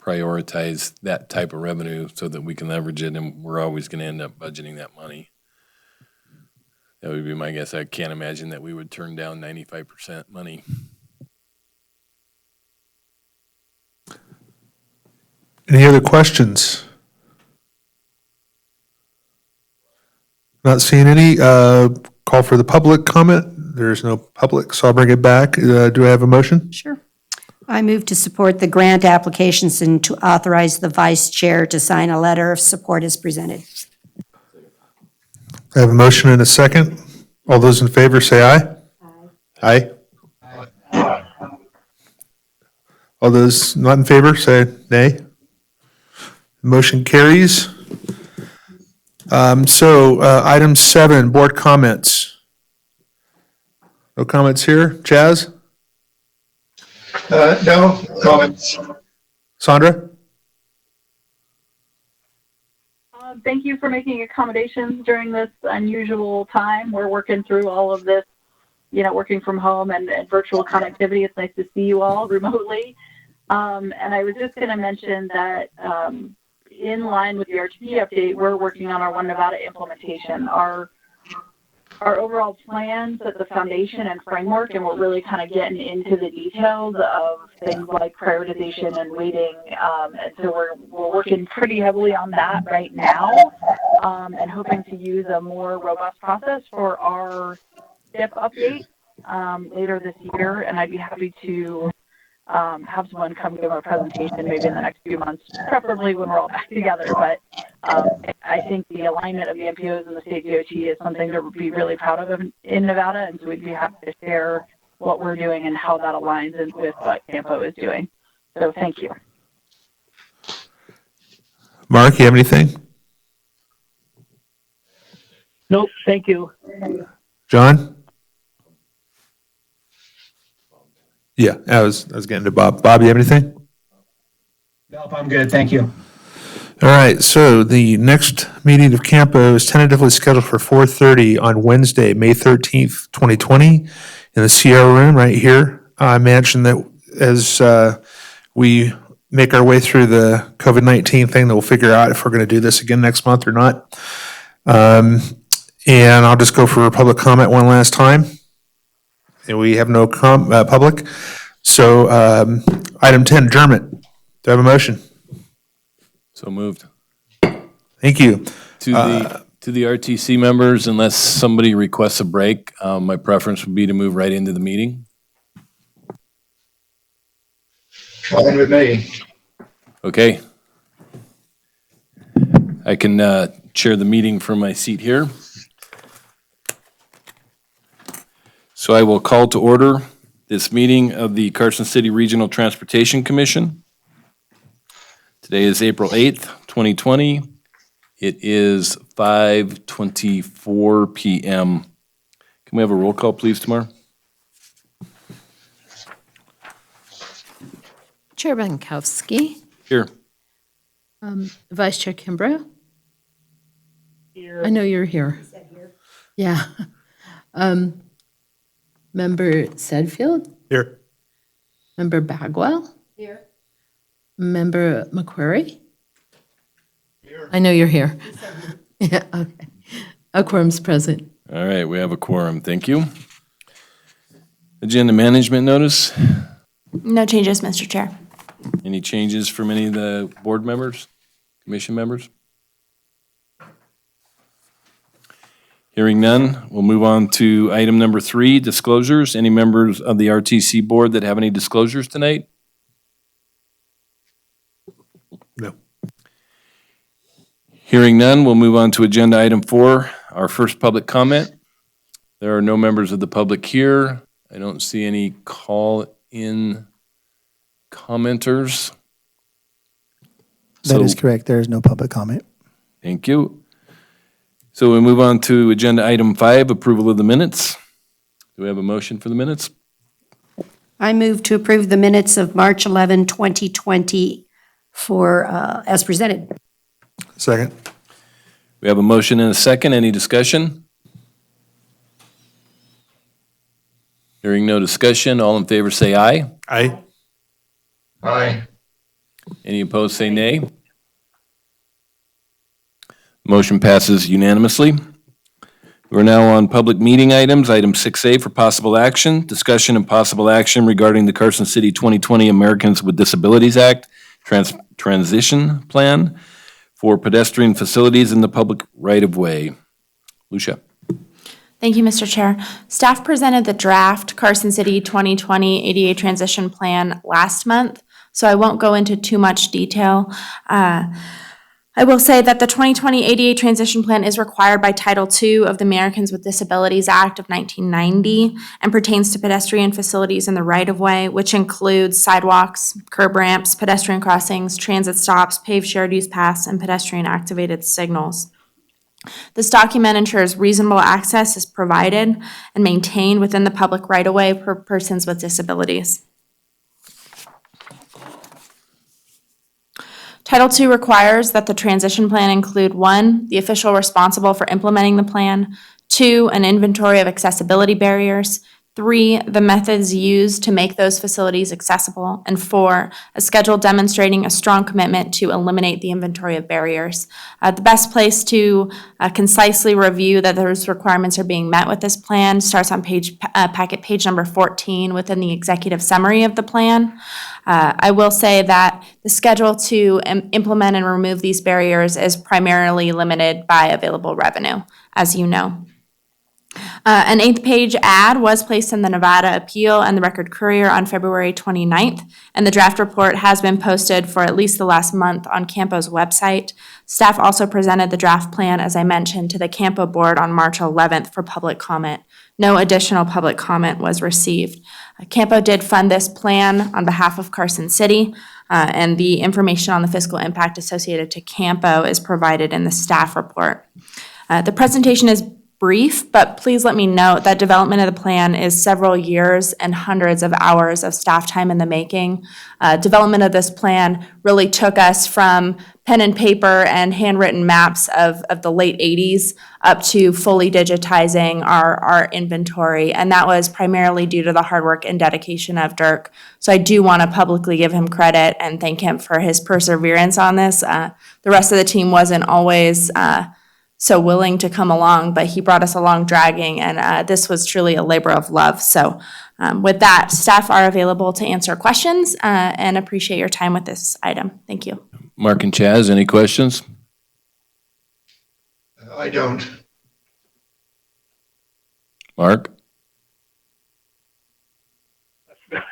prioritize that type of revenue so that we can leverage it, and we're always going to end up budgeting that money. That would be my guess. I can't imagine that we would turn down 95% money. Any other questions? Not seeing any. Call for the public comment. There's no public, so I'll bring it back. Do I have a motion? Sure. I move to support the grant applications and to authorize the vice chair to sign a letter of support as presented. I have a motion and a second. All those in favor say aye. Aye. Aye. All those not in favor say nay. Motion carries. Item 7, board comments. No comments here. Chaz? No comments. Sandra? Thank you for making accommodations during this unusual time. We're working through all of this, working from home and virtual connectivity. It's nice to see you all remotely. And I was just going to mention that, in line with the RTP update, we're working on our One Nevada implementation. Our overall plan set the foundation and framework, and we're really kind of getting into the details of things like prioritization and weighting. And so we're working pretty heavily on that right now, and hoping to use a more robust process for our SIP update later this year. And I'd be happy to have someone come give a presentation maybe in the next few months, preferably when we're all back together. But I think the alignment of the MPOs and the state DOT is something to be really proud of in Nevada, and so we'd be happy to share what we're doing and how that aligns with what CAMPO is doing. So thank you. Mark, you have anything? Nope, thank you. John? Yeah, I was getting to Bob. Bob, you have anything? Nope, I'm good, thank you. All right, so the next meeting of CAMPO is tentatively scheduled for 4:30 on Wednesday, May 13th, 2020, in the Sierra Room right here. I mentioned that as we make our way through the COVID-19 thing, that we'll figure out if we're going to do this again next month or not. And I'll just go for public comment one last time. And we have no public. So item 10, adjournment. Do I have a motion? So moved. Thank you. To the RTC members, unless somebody requests a break, my preference would be to move right into the meeting. Fine with me. Okay. I can chair the meeting from my seat here. So I will call to order this meeting of the Carson City Regional Transportation Commission. Today is April 8th, 2020. It is 5:24 p.m. Can we have a roll call, please, Tamar? Chair Bankowski, Here. Vice Chair Kimbrough. Here. I know you're here. Yeah. Member Sedfield, Here. Member Bagwell. Here. Member McQuarrie. Here. I know you're here. Yeah, okay. A quorum's present. All right, we have a quorum. Thank you. Agenda management notice. No changes, Mr. Chair. Any changes from any of the board members, commission members? Hearing none, we'll move on to item number 3, disclosures. Any members of the RTC board that have any disclosures tonight? No. Hearing none, we'll move on to agenda item 4, our first public comment. There are no members of the public here. I don't see any call-in commenters. That is So- correct, there is no public comment. Thank you. So we move on to agenda item 5, approval of the minutes. Do we have a motion for the minutes? I move to approve the minutes of March 11, 2020 as presented. Second. We have a motion and a second. Any discussion? Hearing no discussion, all in favor say aye. Aye. Aye. Any opposed say nay. Motion passes unanimously. We're now on public meeting items. Item 6A for possible action, discussion and possible action regarding the Carson City 2020 Americans with Disabilities Act transition plan for pedestrian facilities in the public right-of-way. Lucia. Thank you, Mr. Chair. Staff presented the draft Carson City 2020 ADA transition plan last month, so I won't go into too much detail. I will say that the 2020 ADA transition plan is required by Title II of the Americans with Disabilities Act of 1990 and pertains to pedestrian facilities in the right-of-way, which includes sidewalks, curb ramps, pedestrian crossings, transit stops, paved shared use paths, and pedestrian activated signals. This document ensures reasonable access is provided and maintained within the public right-of-way for persons with disabilities. Title II requires that the transition plan include 1, the official responsible for implementing the plan, 2, an inventory of accessibility barriers, 3, the methods used to make those facilities accessible, and 4, a schedule demonstrating a strong commitment to eliminate the inventory of barriers. The best place to concisely review that those requirements are being met with this plan starts on packet page number 14 within the executive summary of the plan. I will say that the schedule to implement and remove these barriers is primarily limited by available revenue, as you know. An 8th-page ad was placed in the Nevada Appeal and the Record Courier on February 29th, and the draft report has been posted for at least the last month on CAMPO's website. Staff also presented the draft plan, as I mentioned, to the CAMPO board on March 11th for public comment. No additional public comment was received. CAMPO did fund this plan on behalf of Carson City, and the information on the fiscal impact associated to CAMPO is provided in the staff report. The presentation is brief, but please let me note that development of the plan is several years and hundreds of hours of staff time in the making. Development of this plan really took us from pen and paper and handwritten maps of the late 80s up to fully digitizing our inventory, and that was primarily due to the hard work and dedication of Dirk. So I do want to publicly give him credit and thank him for his perseverance on this. The rest of the team wasn't always so willing to come along, but he brought us along dragging, and this was truly a labor of love. So with that, staff are available to answer questions and appreciate your time with this item. Thank you. Mark and Chaz, any questions? I don't. Mark?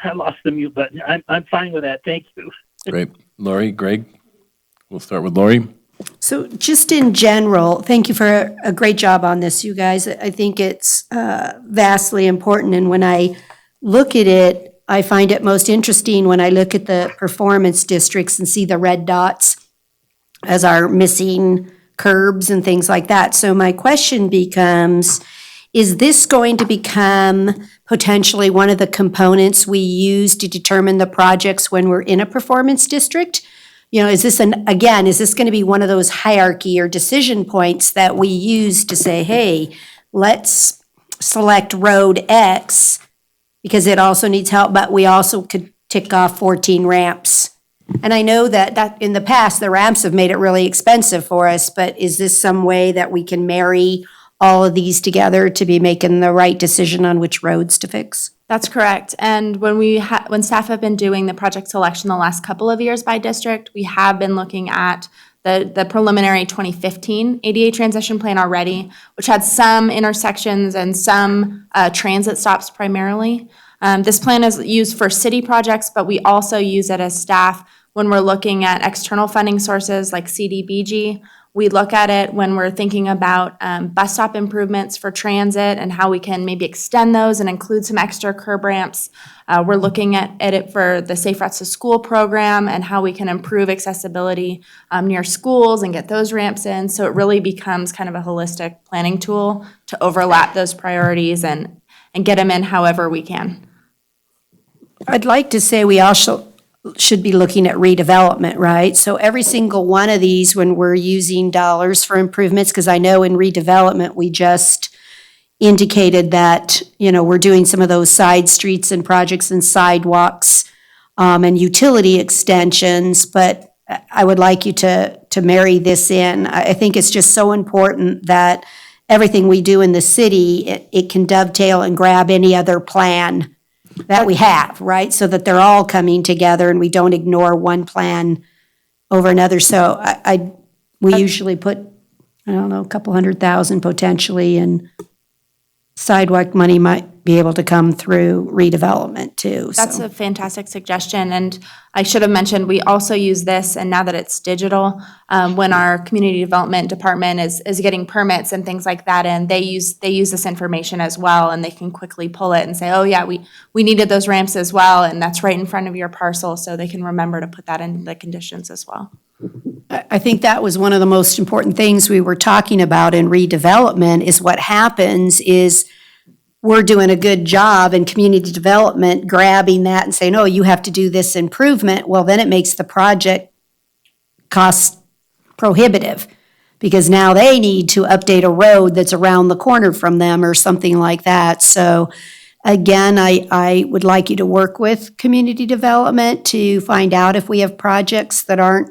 I lost the mute button. I'm fine with that. Thank you. Great. Lori, Greg? We'll start with Lori. So just in general, thank you for a great job on this, you guys. I think it's vastly important, and when I look at it, I find it most interesting when I look at the performance districts and see the red dots as our missing curbs and things like that. So my question becomes, is this going to become potentially one of the components we use to determine the projects when we're in a performance district? You know, is this going to be one of those hierarchy or decision points that we use to say, hey, let's select road X because it also needs help, but we also could tick off 14 ramps? And I know that in the past, the ramps have made it really expensive for us, but is this some way that we can marry all of these together to be making the right decision on which roads to fix? That's correct. And when staff have been doing the project selection the last couple of years by district, we have been looking at the preliminary 2015 ADA transition plan already, which had some intersections and some transit stops primarily. This plan is used for city projects, but we also use it as staff when we're looking at external funding sources like CDBG. We look at it when we're thinking about bus stop improvements for transit and how we can maybe extend those and include some extra curb ramps. We're looking at it for the Safe Routes to School program and how we can improve accessibility near schools and get those ramps in. So it really becomes kind of a holistic planning tool to overlap those priorities and get them in however we can. I'd like to say we also should be looking at redevelopment, right? So every single one of these, when we're using dollars for improvements, because I know in redevelopment, we just indicated that, you know, we're doing some of those side streets and projects and sidewalks and utility extensions, but I would like you to marry this in. I think it's just so important that everything we do in the city, it can dovetail and grab any other plan that we have, right? So that they're all coming together and we don't ignore one plan over another. So we usually put, I don't know, a couple $100,000 potentially, and sidewalk money might be able to come through redevelopment too. That's so. a fantastic suggestion, and I should have mentioned, we also use this, and now that it's digital, when our community development department is getting permits and things like that, and they use this information as well, and they can quickly pull it and say, oh yeah, we needed those ramps as well, and that's right in front of your parcel, so they can remember to put that in the conditions as well. I think that was one of the most important things we were talking about in redevelopment, is what happens is we're doing a good job in community development grabbing that and saying, oh, you have to do this improvement. Well, then it makes the project cost prohibitive because now they need to update a road that's around the corner from them or something like that. So Again, I would like you to work with community development to find out if we have projects that aren't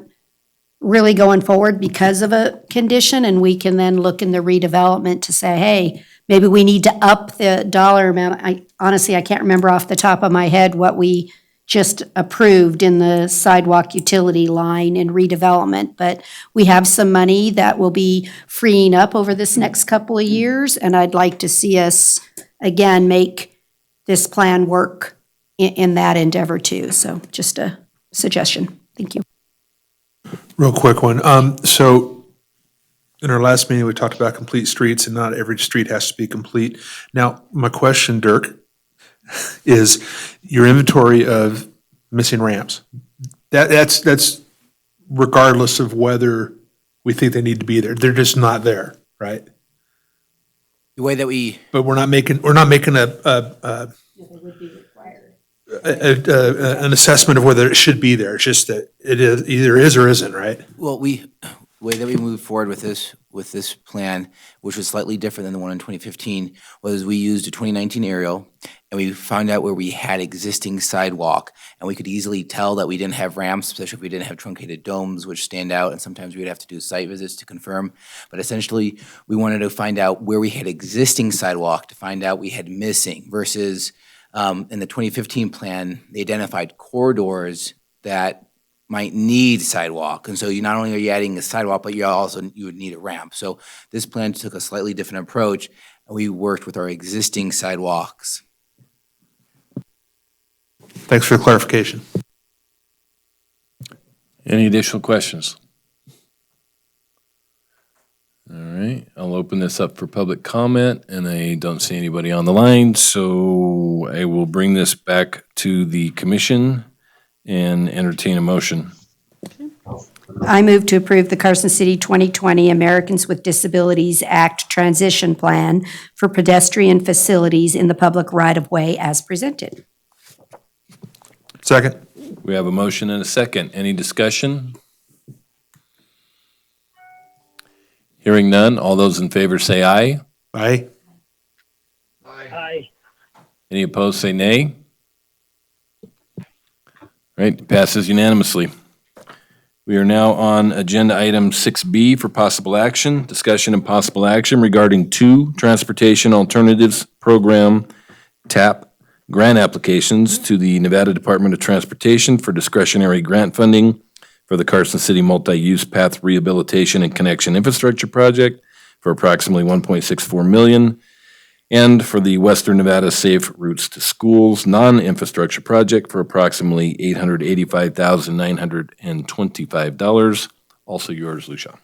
really going forward because of a condition, and we can then look in the redevelopment to say, hey, maybe we need to up the dollar amount. Honestly, I can't remember off the top of my head what we just approved in the sidewalk utility line in redevelopment, but we have some money that will be freeing up over this next couple of years, and I'd like to see us, again, make this plan work in that endeavor too. So just a suggestion. Thank you. Real quick one. So in our last meeting, we talked about complete streets, and not every street has to be complete. Now, my question, Dirk, is your inventory of missing ramps. That's regardless of whether we think they need to be there. They're just not there, right? The way that we, But we're not making an assessment of whether it should be there. It's just that it is either is or isn't, right? well, the way that we moved forward with this plan, which was slightly different than the one in 2015, was we used a 2019 aerial, and we found out where we had existing sidewalk, and we could easily tell that we didn't have ramps, especially if we didn't have truncated domes, which stand out, and sometimes we would have to do site visits to confirm. But essentially, we wanted to find out where we had existing sidewalk to find out we had missing, versus in the 2015 plan, they identified corridors that might need sidewalk. And so you not only are you adding a sidewalk, but you would need a ramp. So this plan took a slightly different approach, and we worked with our existing sidewalks. Thanks for the clarification. Any additional questions? All right, I'll open this up for public comment, and I don't see anybody on the line, so I will bring this back to the commission and entertain a motion. I move to approve the Carson City 2020 Americans with Disabilities Act Transition Plan for pedestrian facilities in the public right-of-way as presented. Second. We have a motion and a second. Any discussion? Hearing none, all those in favor say aye. Aye. Aye. Any opposed say nay. All right, passes unanimously. We are now on agenda item 6B for possible action, discussion and possible action regarding 2 Transportation Alternatives Program TAP grant applications to the Nevada Department of Transportation for discretionary grant funding for the Carson City Multi-Use Path Rehabilitation and Connection Infrastructure Project for approximately $1.64 million, and for the Western Nevada Safe Routes to Schools non-infrastructure project for approximately $885,925. Also yours, Lucia.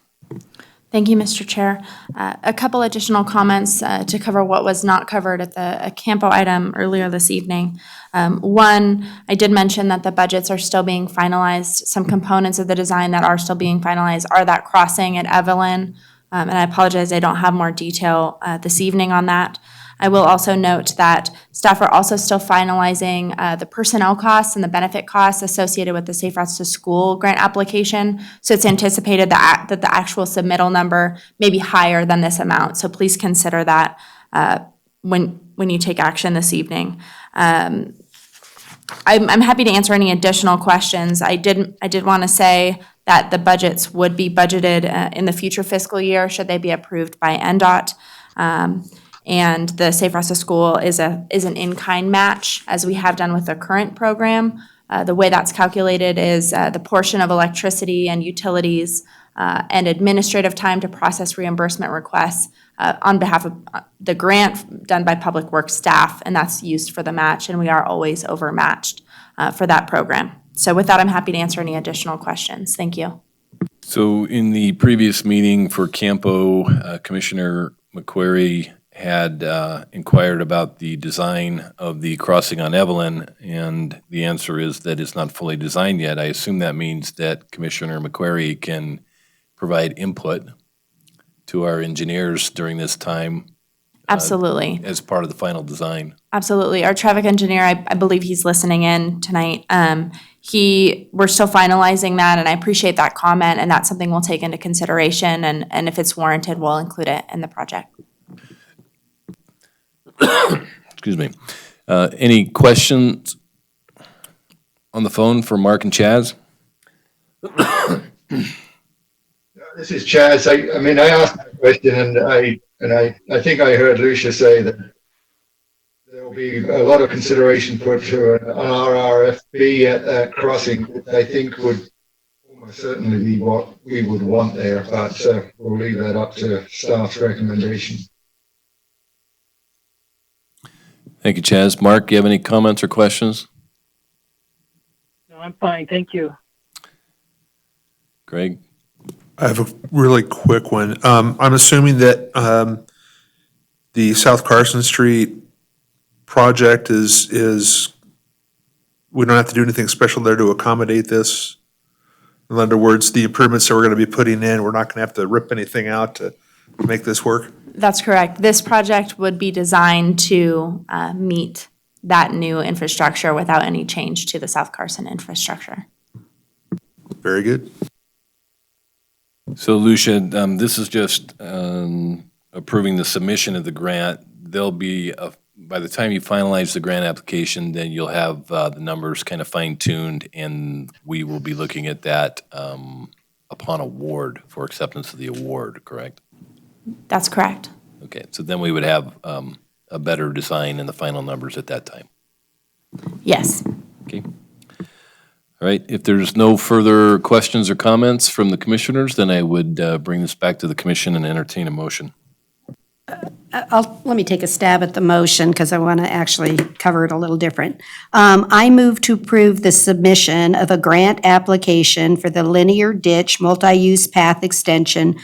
Thank you, Mr. Chair. A couple additional comments to cover what was not covered at the CAMPO item earlier this evening. One, I did mention that the budgets are still being finalized. Some components of the design that are still being finalized are that crossing at Evelyn. And I apologize, I don't have more detail this evening on that. I will also note that staff are also still finalizing the personnel costs and the benefit costs associated with the Safe Routes to School grant application. So it's anticipated that the actual submittal number may be higher than this amount. So please consider that when you take action this evening. I'm happy to answer any additional questions. I did want to say that the budgets would be budgeted in the future fiscal year should they be approved by NDOT. And the Safe Routes to School is an in-kind match, as we have done with the current program. The way that's calculated is the portion of electricity and utilities and administrative time to process reimbursement requests on behalf of the grant done by Public Works staff, and that's used for the match, and we are always overmatched for that program. So with that, I'm happy to answer any additional questions. Thank you. So in the previous meeting for CAMPO, Commissioner McQuarrie had inquired about the design of the crossing on Evelyn, and the answer is that it's not fully designed yet. I assume that means that Commissioner McQuarrie can provide input to our engineers during this time. Absolutely. As part of the final design. Absolutely. Our traffic engineer, I believe he's listening in tonight. We're still finalizing that, and I appreciate that comment, and that's something we'll take into consideration, and if it's warranted, we'll include it in the project. Excuse me. Any questions on the phone for Mark and Chaz? This is Chaz. I mean, I asked a question and I think I heard Lucia say that there will be a lot of consideration put to an RRFB at that crossing, which I think would almost certainly be what we would want there, but we'll leave that up to staff's recommendation. Thank you, Chaz. Mark, you have any comments or questions? No, I'm fine, thank you. Greg? I have a really quick one. I'm assuming that the South Carson Street project is, we don't have to do anything special there to accommodate this? In other words, the improvements that we're going to be putting in, we're not going to have to rip anything out to make this work? That's correct. This project would be designed to meet that new infrastructure without any change to the South Carson infrastructure. Very good. So Lucia, this is just approving the submission of the grant. There'll be, by the time you finalize the grant application, then you'll have the numbers kind of fine-tuned, and we will be looking at that upon award, for acceptance of the award, correct? That's correct. Okay, so then we would have a better design and the final numbers at that time. Yes. Okay. All right, if there's no further questions or comments from the commissioners, then I would bring this back to the commission and entertain a motion. Let me take a stab at the motion because I want to actually cover it a little different. I move to approve the submission of a grant application for the linear ditch multi-use path extension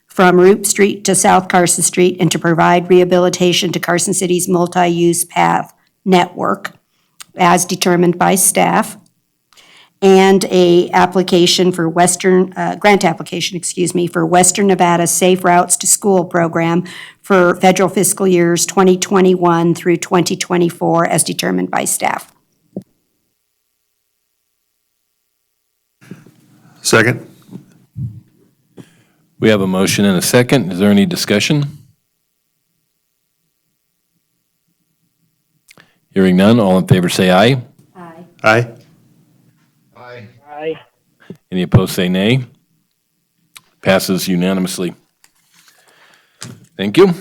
from Root Street to South Carson Street and to provide rehabilitation to Carson City's multi-use path network as determined by staff, and a application for grant application, for Western Nevada Safe Routes to School program for federal fiscal years 2021 through 2024 as determined by staff. Second? We have a motion and a second. Is there any discussion? Hearing none, all in favor say aye. Aye. Aye. Aye. Aye. Any opposed say nay. Passes unanimously. Thank you.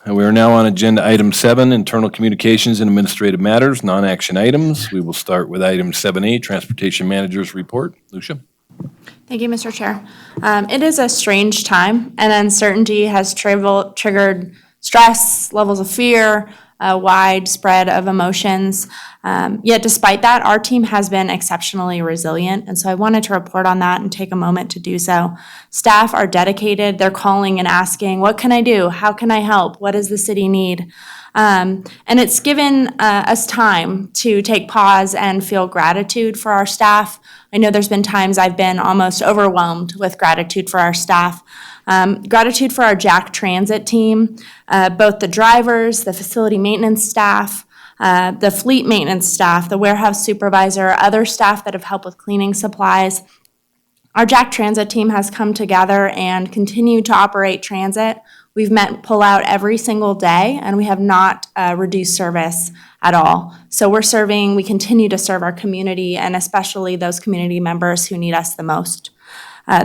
And we are now on agenda item 7, internal communications and administrative matters, non-action items. We will start with item 7A, transportation manager's report. Lucia? Thank you, Mr. Chair. It is a strange time, and uncertainty has triggered stress, levels of fear, a wide spread of emotions. Yet despite that, our team has been exceptionally resilient, and so I wanted to report on that and take a moment to do so. Staff are dedicated. They're calling and asking, what can I do? How can I help? What does the city need? And it's given us time to take pause and feel gratitude for our staff. I know there's been times I've been almost overwhelmed with gratitude for our staff. Gratitude for our Jack Transit team, both the drivers, the facility maintenance staff, the fleet maintenance staff, the warehouse supervisor, other staff that have helped with cleaning supplies. Our Jack Transit team has come together and continued to operate transit. We've met pull-out every single day, and we have not reduced service at all. So we continue to serve our community, and especially those community members who need us the most.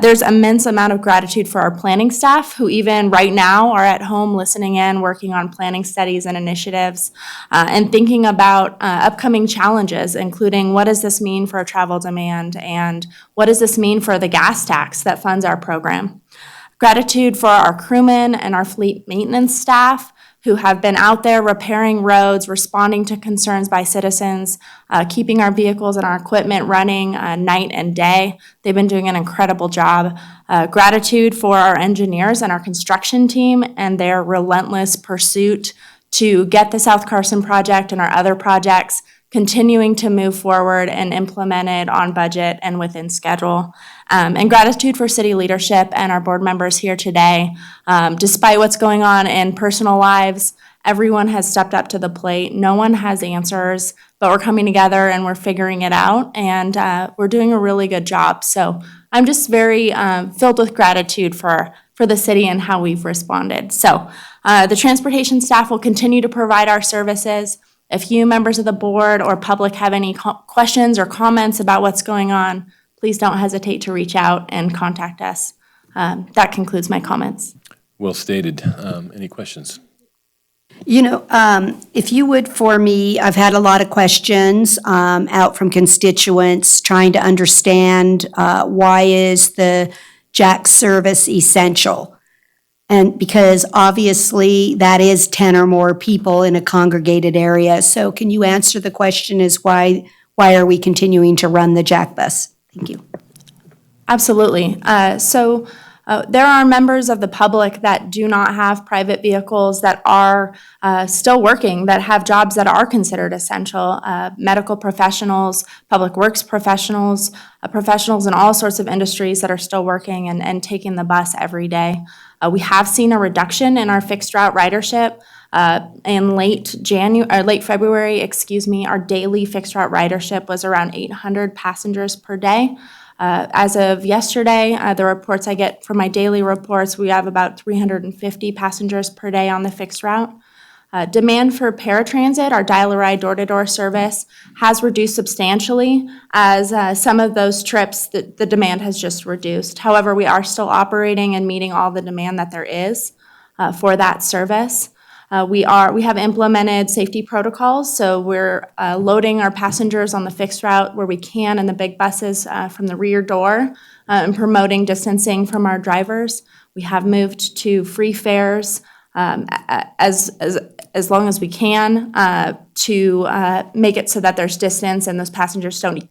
There's immense amount of gratitude for our planning staff, who even right now are at home listening in, working on planning studies and initiatives, and thinking about upcoming challenges, including what does this mean for travel demand, and what does this mean for the gas tax that funds our program. Gratitude for our crewmen and our fleet maintenance staff who have been out there repairing roads, responding to concerns by citizens, keeping our vehicles and our equipment running night and day. They've been doing an incredible job. Gratitude for our engineers and our construction team and their relentless pursuit to get the South Carson project and our other projects continuing to move forward and implemented on budget and within schedule. And gratitude for city leadership and our board members here today. Despite what's going on in personal lives, everyone has stepped up to the plate. No one has answers, but we're coming together and we're figuring it out, and we're doing a really good job. So I'm just very filled with gratitude for the city and how we've responded. So the transportation staff will continue to provide our services. If you members of the board or public have any questions or comments about what's going on, please don't hesitate to reach out and contact us. That concludes my comments. Well stated. Any questions? You know, if you would for me, I've had a lot of questions out from constituents trying to understand why is the jack service essential? And because obviously that is 10 or more people in a congregated area. So can you answer the question is why are we continuing to run the jack bus? Thank you. Absolutely. There are members of the public that do not have private vehicles that are still working, that have jobs that are considered essential. Medical professionals, public works professionals, professionals in all sorts of industries that are still working and taking the bus every day. We have seen a reduction in our fixed route ridership. In late February, our daily fixed route ridership was around 800 passengers per day. As of yesterday, the reports I get from my daily reports, we have about 350 passengers per day on the fixed route. Demand for paratransit, our dial-a-ride door-to-door service, has reduced substantially as some of those trips, the demand has just reduced. However, we are still operating and meeting all the demand that there is for that service. We have implemented safety protocols, so we're loading our passengers on the fixed route where we can in the big buses from the rear door and promoting distancing from our drivers. We have moved to free fares as long as we can to make it so that there's distance and those passengers don't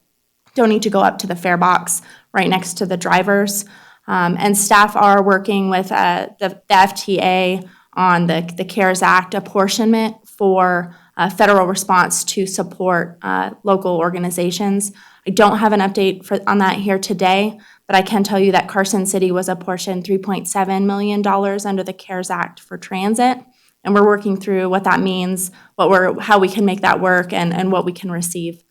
need to go up to the fare box right next to the drivers. And staff are working with the FTA on the CARES Act apportionment for federal response to support local organizations. I don't have an update on that here today, but I can tell you that Carson City was apportioned $3.7 million under the CARES Act for transit, and we're working through what that means, how we can make that work, and what we can receive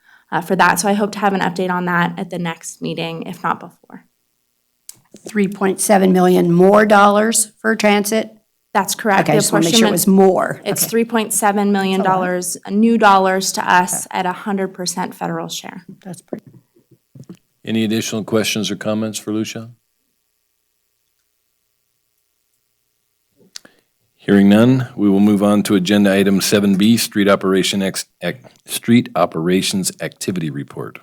for that. So I hope to have an update on that at the next meeting, if not before. $3.7 million more dollars for transit? That's correct. Okay, I just want to make sure it was more. It's Okay. $3.7 million, new dollars to us at 100% federal share. That's pretty. Any additional questions or comments for Lucia? Hearing none, we will move on to agenda item 7B, Street Operations Activity Report.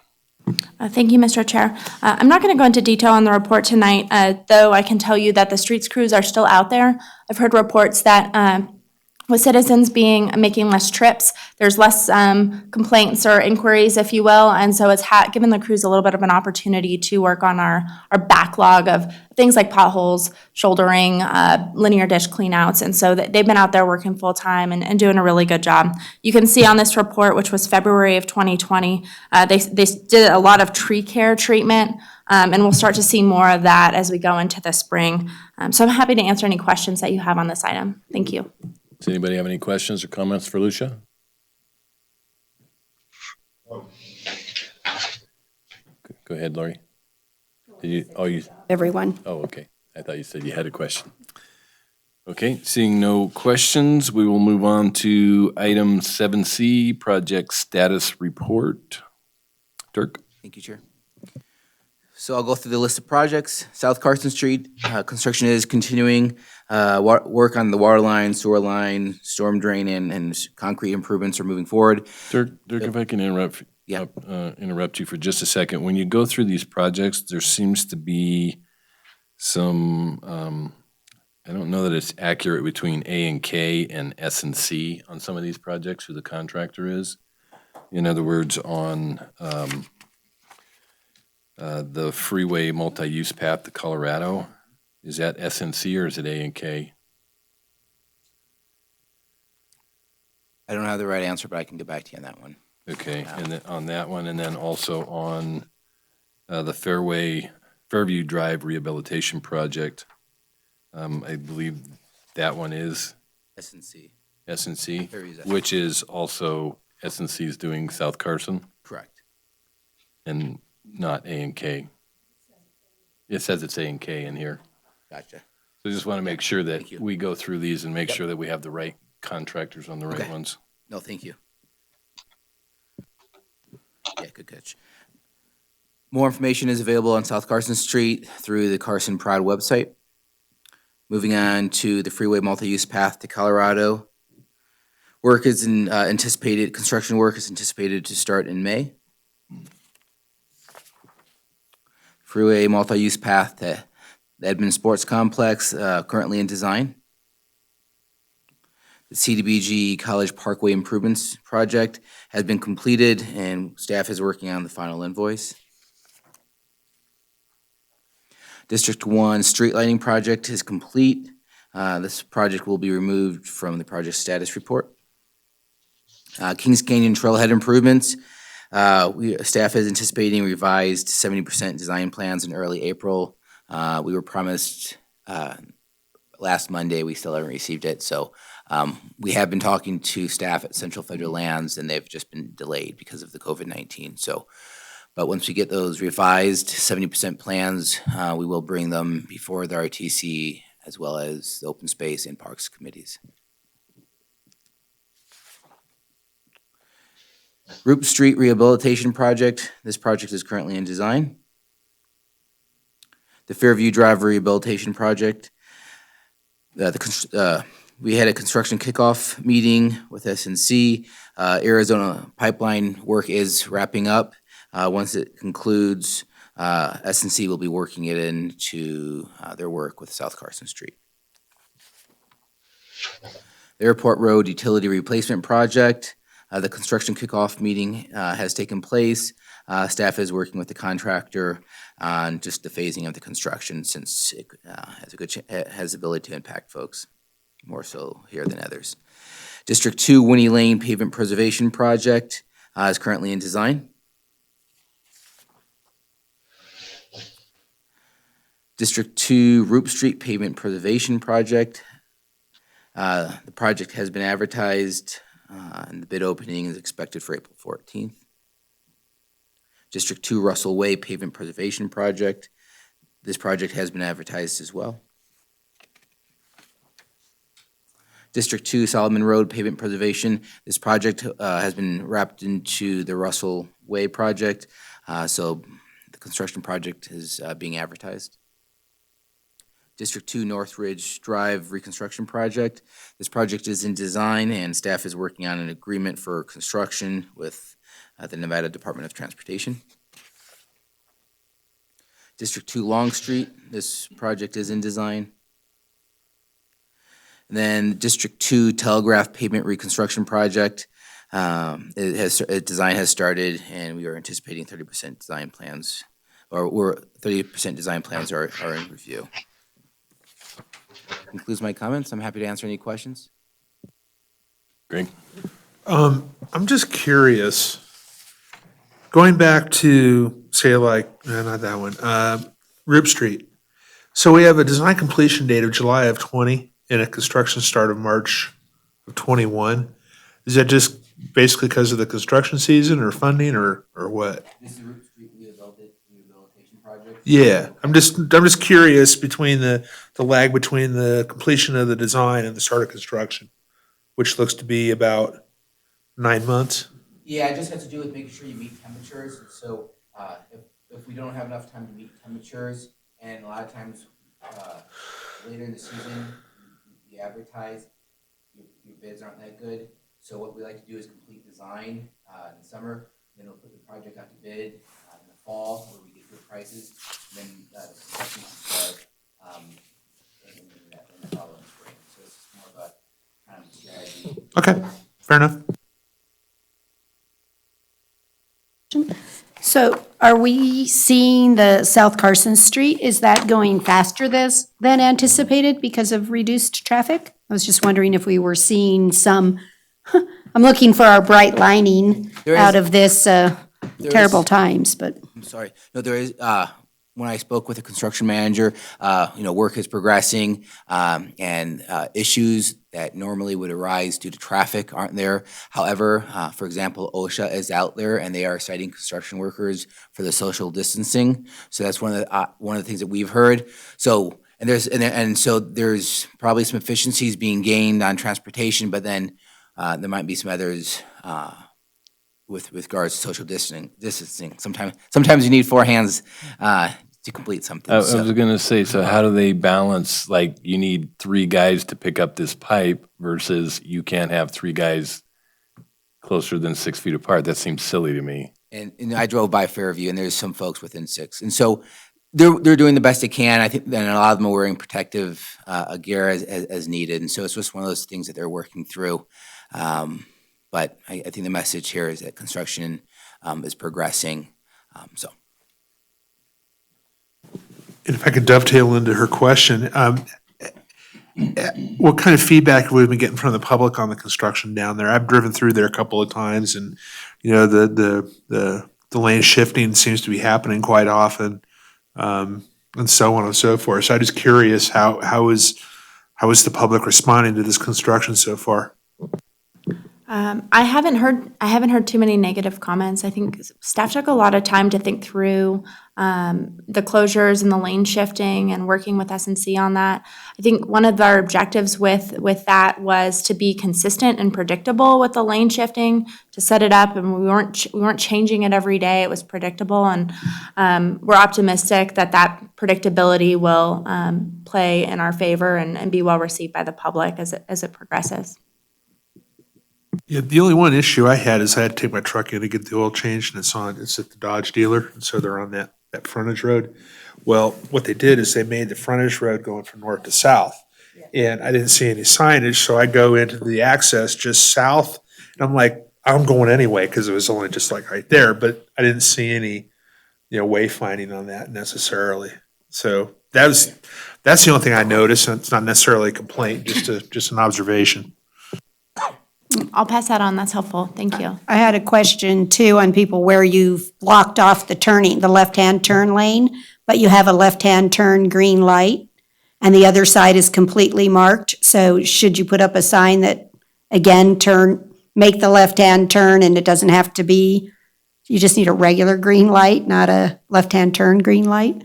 Thank you, Mr. Chair. I'm not going to go into detail on the report tonight, though I can tell you that the streets crews are still out there. I've heard reports that with citizens making less trips, there's less complaints or inquiries, if you will, and so it's given the crews a little bit of an opportunity to work on our backlog of things like potholes, shouldering, linear ditch cleanouts, and so they've been out there working full-time and doing a really good job. You can see on this report, which was February of 2020, they did a lot of tree care treatment, and we'll start to see more of that as we go into the spring. So I'm happy to answer any questions that you have on this item. Thank you. Does anybody have any questions or comments for Lucia? Go ahead, Lori. Everyone. Oh, okay. I thought you said you had a question. Okay, seeing no questions, we will move on to item 7C, Project Status Report. Dirk? Thank you, Chair. So I'll go through the list of projects. South Carson Street, construction is continuing. Work on the water line, sewer line, storm drain, and concrete improvements are moving forward. Dirk, if I can interrupt you for just a second. When you go through these projects, there seems to be some, I don't know that it's accurate between A and K and S and C on some of these projects, who the contractor is. In other words, on the freeway multi-use path to Colorado, is that S and C or is it A and K? I don't have the right answer, but I can get back to you on that one. Okay, and then on that one, and then also on the Fairview Drive Rehabilitation Project, I believe that one is S and C. S and C, Fairview's S&C. which is also S and C is doing South Carson Correct. and not A and K. It says it's A and K in here. Gotcha. So I just want to make sure that you. we go through these and make sure that we have the right contractors on the right Okay. ones. No, thank you. Yeah, good catch. More information is available on South Carson Street through the Carson Pride website. Moving on to the freeway multi-use path to Colorado. Construction work is anticipated to start in May. Freeway multi-use path to the Edmond Sports Complex, currently in design. The CDBG College Parkway Improvements Project has been completed and staff is working on the final invoice. District 1 street lighting project is complete. This project will be removed from the project status report. Kings Canyon Trailhead improvements. Staff is anticipating revised 70% design plans in early April. We were promised last Monday, we still haven't received it. So we have been talking to staff at Central Federal Lands and they've just been delayed because of the COVID-19. But once we get those revised 70% plans, we will bring them before the RTC as well as the Open Space and Parks Committees. Roop Street Rehabilitation Project. This project is currently in design. The Fairview Drive Rehabilitation Project. We had a construction kickoff meeting with SNC. Arizona pipeline work is wrapping up. Once it concludes, SNC will be working it into their work with South Carson Street. The Airport Road Utility Replacement Project. The construction kickoff meeting has taken place. Staff is working with the contractor on just the phasing of the construction since it has the ability to impact folks more so here than others. District 2 Winnie Lane Pavement Preservation Project is currently in design. District 2 Roop Street Pavement Preservation Project. The project has been advertised and the bid opening is expected for April 14th. District 2 Russell Way Pavement Preservation Project. This project has been advertised as well. District 2 Solomon Road Pavement Preservation. This project has been wrapped into the Russell Way project, so the construction project is being advertised. District 2 North Ridge Drive Reconstruction Project. This project is in design and staff is working on an agreement for construction with the Nevada Department of Transportation. District 2 Long Street. This project is in design. And then District 2 Telegraph Pavement Reconstruction Project. Design has started and we are anticipating 30% design plans, or 30% design plans are in review. Concludes my comments. I'm happy to answer any questions. Greg? I'm just curious, going back to, say, not that one, Roop Street. So we have a design completion date of July of 20 and a construction start of March of 21. Is that just basically because of the construction season or funding or what? This is the Roop Street Rehabilitation Project. Yeah, I'm just curious between the lag between the completion of the design and the start of construction, which looks to be about 9 months. Yeah, it just has to do with making sure you meet temperatures. So if we don't have enough time to meet temperatures, and a lot of times later in the season, you advertise, your bids aren't that good. So what we like to do is complete design in the summer, then we'll put the project out to bid in the fall where we get good prices, and then the construction can start in the following spring. So it's just more of a kind of strategy. Okay, fair enough. So are we seeing the South Carson Street, is that going faster than anticipated because of reduced traffic? I was just wondering if we were seeing some, I'm looking for our bright lining out of this terrible times, but. I'm sorry. No, there is, when I spoke with the construction manager, work is progressing, and issues that normally would arise due to traffic aren't there. However, for example, OSHA is out there and they are citing construction workers for the social distancing. So that's one of the things that we've heard. So there's probably some efficiencies being gained on transportation, but then there might be some others with regards to social distancing. Sometimes you need four hands to complete something. I so. was gonna say, so how do they balance, like, you need three guys to pick up this pipe versus you can't have three guys closer than 6 feet apart? That seems silly to me. And I drove by Fairview, and there's some folks within 6. And so they're doing the best they can. I think, and a lot of them are wearing protective gear as needed. And so it's just one of those things that they're working through. But I think the message here is that construction is progressing. So. And if I could dovetail into her question, what kind of feedback have we been getting from the public on the construction down there? I've driven through there a couple of times, and the lane shifting seems to be happening quite often, and so on and so forth. So I'm just curious, how is the public responding to this construction so far? I haven't heard too many negative comments. I think staff took a lot of time to think through the closures and the lane shifting and working with S&C on that. I think one of our objectives with that was to be consistent and predictable with the lane shifting, to set it up, and we weren't changing it every day. It was predictable, and we're optimistic that predictability will play in our favor and be well received by the public as it progresses. Yeah, the only one issue I had is I had to take my truck in to get the oil changed, and it's at the Dodge dealer, and so they're on that frontage road. Well, what they did is they made the frontage road going from north to south, and I didn't see any signage, so I go into the access just south, and I'm like, I'm going anyway, because it was only just like right there, but I didn't see any, wayfinding on that necessarily. So that's the only thing I noticed, and it's not necessarily a complaint, just an observation. I'll pass that on. That's helpful. Thank you. I had a question too on people where you've blocked off the left-hand turn lane, but you have a left-hand turn green light and the other side is completely marked. So should you put up a sign that, again, make the left-hand turn, and it doesn't have to be, you just need a regular green light, not a left-hand turn green light?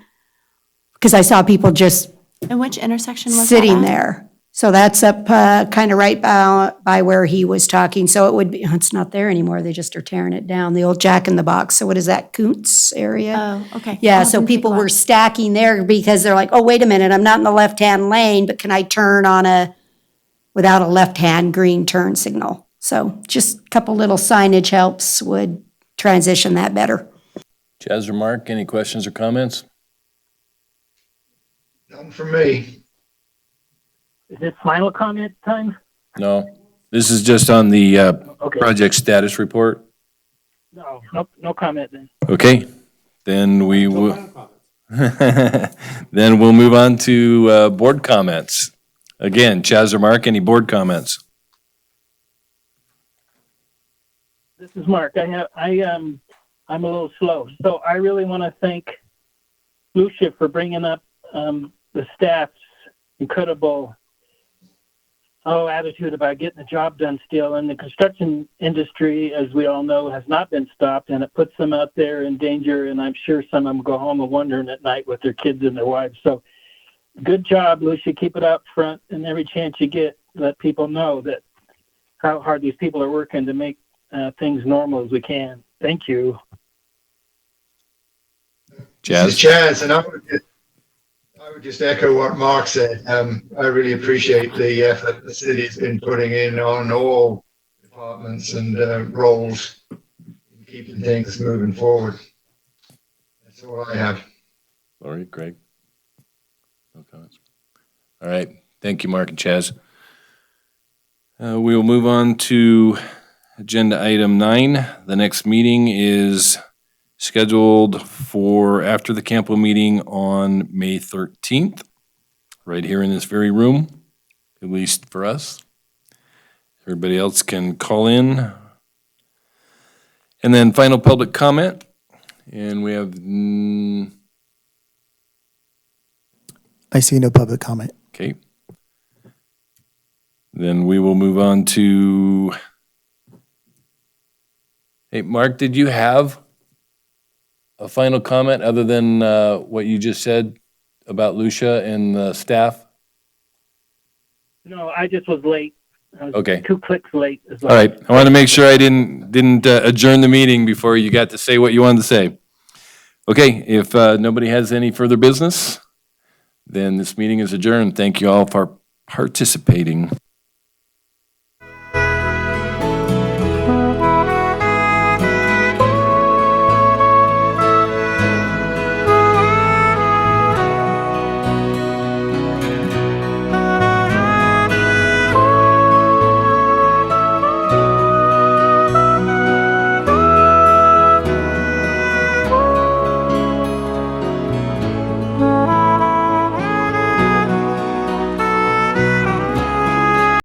Because I saw people just And which intersection was that sitting at? there. So that's up kind of right by where he was talking. So it would be, it's not there anymore. They just are tearing it down, the old Jack in the Box. So what is that, Kuntz area? Oh, okay. Yeah, I'll so have to take a people look. were stacking there because they're like, oh, wait a minute, I'm not in the left-hand lane, but can I turn without a left-hand green turn signal? So just a couple little signage helps would transition that better. Chaz or Mark, any questions or comments? None from me. Is it final comment time? No. This is just on the Okay. project status report. No comment then. Okay, then we will. Then we'll move on to board comments. Again, Chaz or Mark, any board comments? This is Mark. I'm a little slow, so I really want to thank Lucia for bringing up the staff's incredible attitude about getting the job done still. And the construction industry, as we all know, has not been stopped, and it puts them out there in danger. And I'm sure some of them go home wondering at night with their kids and their wives. So good job, Lucia. Keep it up front, and every chance you get, let people know that how hard these people are working to make things normal as we can. Thank you. This is Chaz, and I would just echo what Mark said. I really appreciate the effort the city's been putting in on all departments and roles in keeping things moving forward. That's all I have. Lori, Greg? No comments. All right, thank you, Mark and Chaz. We will move on to agenda item 9. The next meeting is scheduled for after the CAMPO meeting on May 13th, right here in this very room, at least for us. Everybody else can call in. And then final public comment. And we have, I see no public comment. okay. Then we will move on to, hey, Mark, did you have a final comment other than what you just said about Lucia and the staff? No, I just was late. I was Okay. 2 clicks late. Is All right, I wanted to make sure I didn't adjourn the meeting before you got to say what you wanted to say. Okay, if nobody has any further business, then this meeting is adjourned. Thank you all for participating.